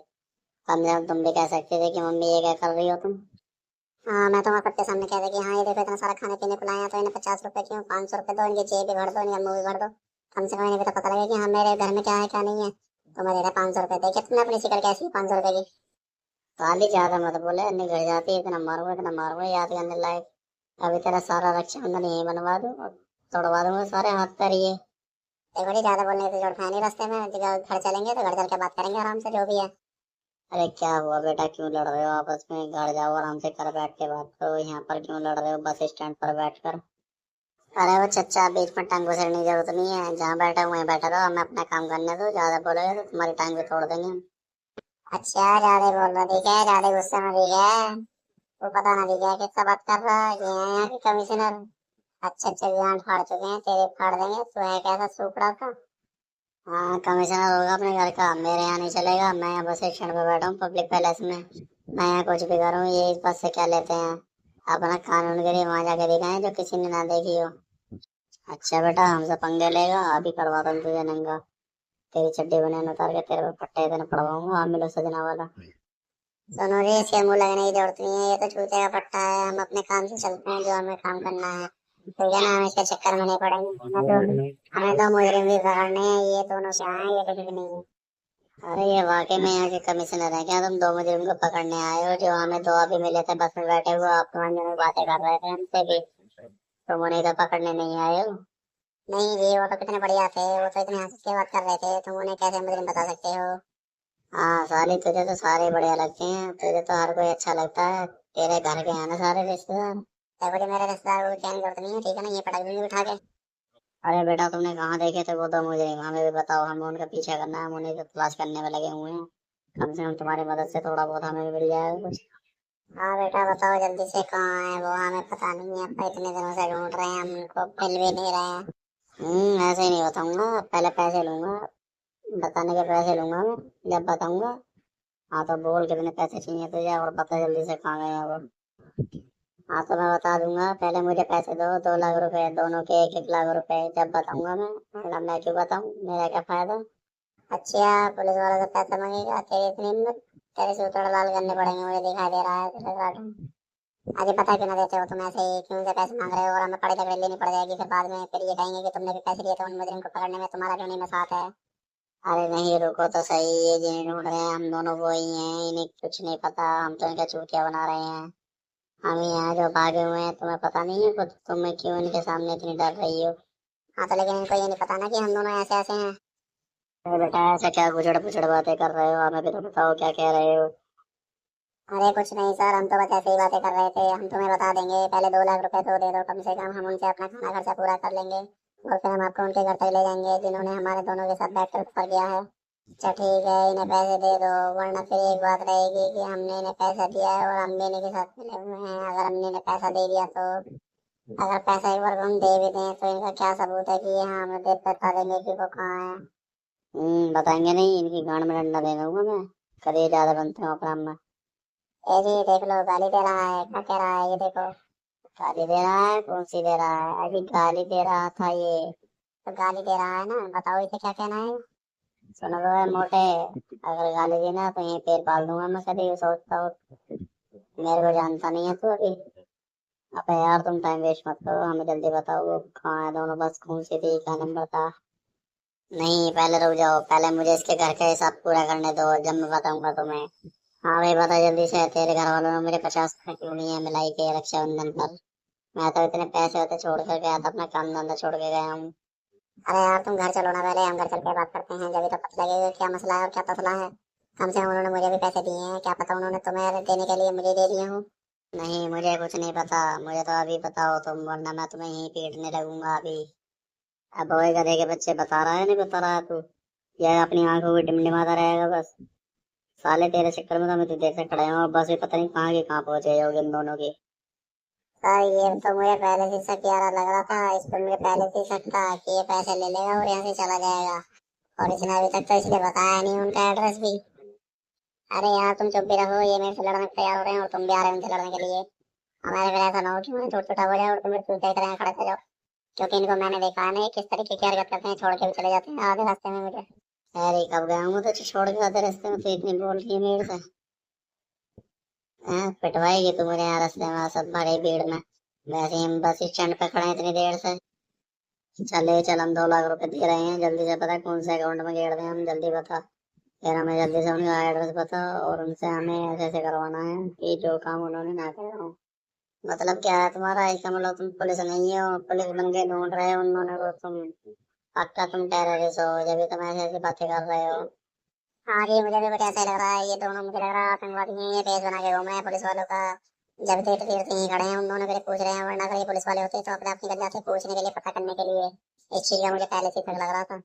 कम से कम तुम भी कह सकते थे कि मम्मी ये क्या कर रही हो तुम। हाँ, मैं तुम्हारे सबके सामने कह रही कि हाँ ये देखो, इतना सारा खाने पीने को लाया, तो इन्हें 50 रुपए क्यों, 500 रुपए दो, इनकी जेब भी भर दो, इनका मुंह भी भर दो, कम से कम इन्हें भी तो पता लगे कि हाँ मेरे घर में क्या है क्या नहीं है। तो मैं दे रहा 500 रुपए, देखिए तुमने अपनी शिकल कैसी है 500 रुपए की। साली ज्यादा मत बोले, अन्य घर जाती है, इतना मारूंगा याद करने लायक। अभी तेरा सारा रक्षाबंधन यही बनवा दूं और तोड़वा दूंगा सारे हाथ पैर ये। एक बड़ी ज्यादा बोलने से जोड़ खानी रास्ते में, घर चलेंगे तो घर चल के बात करेंगे आराम से, जो भी है। अरे क्या हुआ बेटा, क्यों लड़ रहे हो आपस में? घर जाओ आराम से, घर बैठ के बात करो, यहाँ पर क्यों लड़ रहे हो बस स्टैंड पर बैठ कर? अरे वो चच्चा, बीच में टांग घुसेड़ने की जरूरत नहीं है, जहाँ बैठा हूँ वहीं बैठा रहो, हमें अपना काम करने दो, ज्यादा बोलोगे तो तुम्हारी टांग भी तोड़ देंगे हम। अच्छा, ज्यादा बोल रहा ठीक है, ज्यादा गुस्से में भी है, वो पता ना भी क्या किससे बात कर रहा है, ये है यहाँ की कमिश्नर। अच्छे अच्छे गांड फाड़ चुके हैं, तेरे फाड़ देंगे, तू है कैसा सुपड़ा था। हाँ, कमिश्नर होगा अपने घर का, मेरे यहाँ नहीं चलेगा, मैं यहाँ बस स्टैंड पे बैठा हूँ पब्लिक पैलेस में, मैं यहाँ कुछ भी करूँ, ये इस बस से क्या लेते हैं? अपना कानून गिरी वहां जाके दिखाएं जो किसी ने ना देखी हो। अच्छा बेटा, हमसे पंगे लेगा, अभी करवाता हूँ तुझे नंगा, तेरी चड्डी बनियान उतार के तेरे पे पट्टे इतने पड़वाऊंगा, हाँ मिलो सजना वाला। सुनो जी, इसके मुंह लगने की जरूरत नहीं है, ये तो चूते का पट्टा है, हम अपने काम से चलते हैं, जो हमें काम करना है, ठीक है ना, हम इसके चक्कर में नहीं पड़ेंगे, हमें तो मुजरिम भी पकड़ने हैं, ये दोनों क्या है, ये कुछ भी नहीं है। अरे ये वाकई में यहाँ के कमिश्नर है क्या? तुम दो मुजरिम को पकड़ने आए हो, जो हमें दो अभी मिले थे बस में बैठे हुए, आप तुम्हारे में बातें कर रहे थे हमसे भी, तुम उन्हें तो पकड़ने नहीं आए हो? नहीं जी, वो तो कितने बढ़िया थे, वो तो इतने हंस के बात कर रहे थे, तुम उन्हें कैसे मुजरिम बता सकते हो? हाँ साली, तुझे तो सारे बढ़िया लगते हैं, तुझे तो हर कोई अच्छा लगता है, तेरे घर के हैं ना सारे रिश्तेदार। तब मेरे रिश्तेदार को कहने की जरूरत नहीं है, ठीक है ना, ये पटक दूंगी उठा के। अरे बेटा, तुमने कहाँ देखे थे वो दो मुजरिम, हमें भी बताओ, हमें उनका पीछा करना है, हम उन्हें तो तलाश करने में लगे हुए हैं, कम से कम तुम्हारी मदद से थोड़ा बहुत हमें भी मिल जाएगा कुछ। हाँ बेटा, बताओ जल्दी से, कहाँ है वो, हमें पता नहीं है, अब इतने दिनों से ढूंढ रहे हैं, हम उनको मिल भी नहीं रहे हैं। ऐसे ही नहीं बताऊंगा, पहले पैसे लूंगा, बताने के पैसे लूंगा मैं, जब बताऊंगा। हाँ तो बोल, कितने पैसे चाहिए तुझे, और बता जल्दी से कहाँ गया वो। हाँ तो मैं बता दूंगा, पहले मुझे पैसे दो, 2 लाख रुपए, दोनों के 1-1 लाख रुपए, जब बताऊंगा मैं, वरना मैं क्यों बताऊँ, मेरा क्या फायदा। अच्छा, पुलिस वालों से पैसा मांगेगा, तेरी इतनी हिम्मत, तेरे से उतड़ लाल करने पड़ेंगे, मुझे दिखाई दे रहा है तेरे साथ। आगे पता क्यों ना देते हो तुम? ऐसे ही क्यों से पैसे मांग रहे हो और हमें पड़े तक लेनी पड़ जाएगी, फिर बाद में फिर ये कहेंगे कि तुमने भी पैसे लिए थे उन मुजरिम को पकड़ने में, तुम्हारा क्यों नहीं में साथ है? अरे नहीं रुको तो सही, ये जिन्हें ढूंढ रहे हैं हम दोनों वो ही हैं, इन्हें कुछ नहीं पता, हम तो इनका चूतिया बना रहे हैं। हम ही यहाँ जो भागे हुए हैं, तुम्हें पता नहीं है खुद, तुम्हें क्यों इनके सामने इतनी डर रही हो? हाँ तो लेकिन इनको ये नहीं पता ना कि हम दोनों ऐसे ऐसे हैं। अरे बेटा ऐसा क्या गुजड़ पुजड़ बातें कर रहे हो, हमें भी तो बताओ क्या कह रहे हो? अरे कुछ नहीं सर, हम तो बस ऐसे ही बातें कर रहे थे। हम तुम्हें बता देंगे, पहले 2 लाख रुपए तो दे दो कम से कम, हम उनसे अपना खाना खर्चा पूरा कर लेंगे और फिर हम आपको उनके घर तक ले जाएंगे जिन्होंने हमारे दोनों के साथ बैठ कर सफर किया है। अच्छा ठीक है, इन्हें पैसे दे दो, वरना फिर एक बात रहेगी कि हमने इन्हें पैसा दिया है और हम भी इन्हीं के साथ मिले हुए हैं। अगर हमने इन्हें पैसा दे दिया तो, अगर पैसा एक बार हम दे भी दें तो इनका क्या सबूत है कि ये हाँ हमें बता देंगे कि वो कहाँ है? बताएंगे नहीं, इनकी गांड में डंडा दे दूंगा मैं, करिए ज्यादा बनते हो अपना में। ए जी देख लो, गाली दे रहा है, क्या कह रहा है ये देखो। गाली दे रहा है? कौन सी दे रहा है? अभी गाली दे रहा था ये। तो गाली दे रहा है ना, बताओ इसे क्या कहना है? सुनो तो है मोटे, अगर गाली देना तो यहीं पैर पाल दूंगा मैं, कभी सोचता हो मेरे को जानता नहीं है तू अभी। अबे यार तुम टाइम वेस्ट मत करो, हमें जल्दी बताओ वो कहाँ है दोनों, बस कौन सी थी, क्या नंबर था? नहीं पहले रुक जाओ, पहले मुझे इसके घर का हिसाब पूरा करने दो, जब मैं बताऊंगा तुम्हें। हाँ भाई बता जल्दी से, तेरे घर वालों ने मुझे 50 क्यों नहीं है मिलाई के रक्षाबंधन पर? मैं तो इतने पैसे होते छोड़ कर गया था, अपना काम धंधा छोड़ के गया हूँ। अरे यार तुम घर चलो ना, पहले हम घर चल के बात करते हैं, जब तो पता लगेगा क्या मसला है और क्या तसला है। कम से कम उन्होंने मुझे भी पैसे दिए हैं, क्या पता उन्होंने तुम्हें देने के लिए मुझे दे दिए हो। नहीं मुझे कुछ नहीं पता, मुझे तो अभी बताओ तुम, वरना मैं तुम्हें यहीं पीटने लगूंगा अभी। अब वही गधे के बच्चे, बता रहा है नहीं बता रहा है तू, या अपनी आंखों को टिमटिमाता रहेगा बस? साले तेरे चक्कर में तो मैं तुझे देख खड़े हूँ, और बस भी पता नहीं कहाँ की कहाँ पहुंचे होगे इन दोनों की। सर ये तो मुझे पहले से शक यारा लग रहा था, इस पर मुझे पहले से शक था कि ये पैसे ले लेगा और यहाँ से चला जाएगा, और इसने अभी तक तो इसलिए बताया नहीं उनका एड्रेस भी। अरे यार तुम चुप भी रहो, ये मेरे से लड़ने को तैयार हो रहे हैं और तुम भी आ रहे हो उनसे लड़ने के लिए। हमारे फिर ऐसा ना हो कि मैं छोटा छोटा हो जाए और तुम मेरे पीछे देख रहे हैं खड़े हो जाओ, क्योंकि इनको मैंने देखा है ना ये किस तरीके की हरकत करते हैं, छोड़ के भी चले जाते हैं आधे रास्ते में मुझे। अरे कब गया हूँ तो छोड़ के आते रास्ते में, तो इतनी बोल रही है मेरे से? पिटवाएगी तू मुझे यहाँ रास्ते में सब बड़ी भीड़ में? वैसे ही हम बस स्टैंड पे खड़े हैं इतनी देर से। चले चल, हम 2 लाख रुपए दे रहे हैं, जल्दी से बता कौन से अकाउंट में गेड़ दें हम, जल्दी बता। फिर हमें जल्दी से उनका एड्रेस बता, और उनसे हमें ऐसे ऐसे करवाना है कि जो काम उन्होंने ना करे हो। मतलब क्या है तुम्हारा, इसका मतलब तुम पुलिस नहीं हो, पुलिस बन के ढूंढ रहे हो उन दोनों को तुम? पक्का तुम टेररिस्ट हो, जब भी तुम ऐसे ऐसी बातें कर रहे हो। हाँ जी मुझे भी कुछ ऐसा ही लग रहा है, ये दोनों मुझे लग रहा है आतंकवादी हैं, ये पेज बना के घूम रहे हैं पुलिस वालों का। जब तक तीर से ही खड़े हैं उन दोनों के लिए पूछ रहे हैं, वरना अगर ये पुलिस वाले होते तो अपने आप निकल जाते पूछने के लिए, पता करने के लिए। इस चीज का मुझे पहले से ही लग रहा था।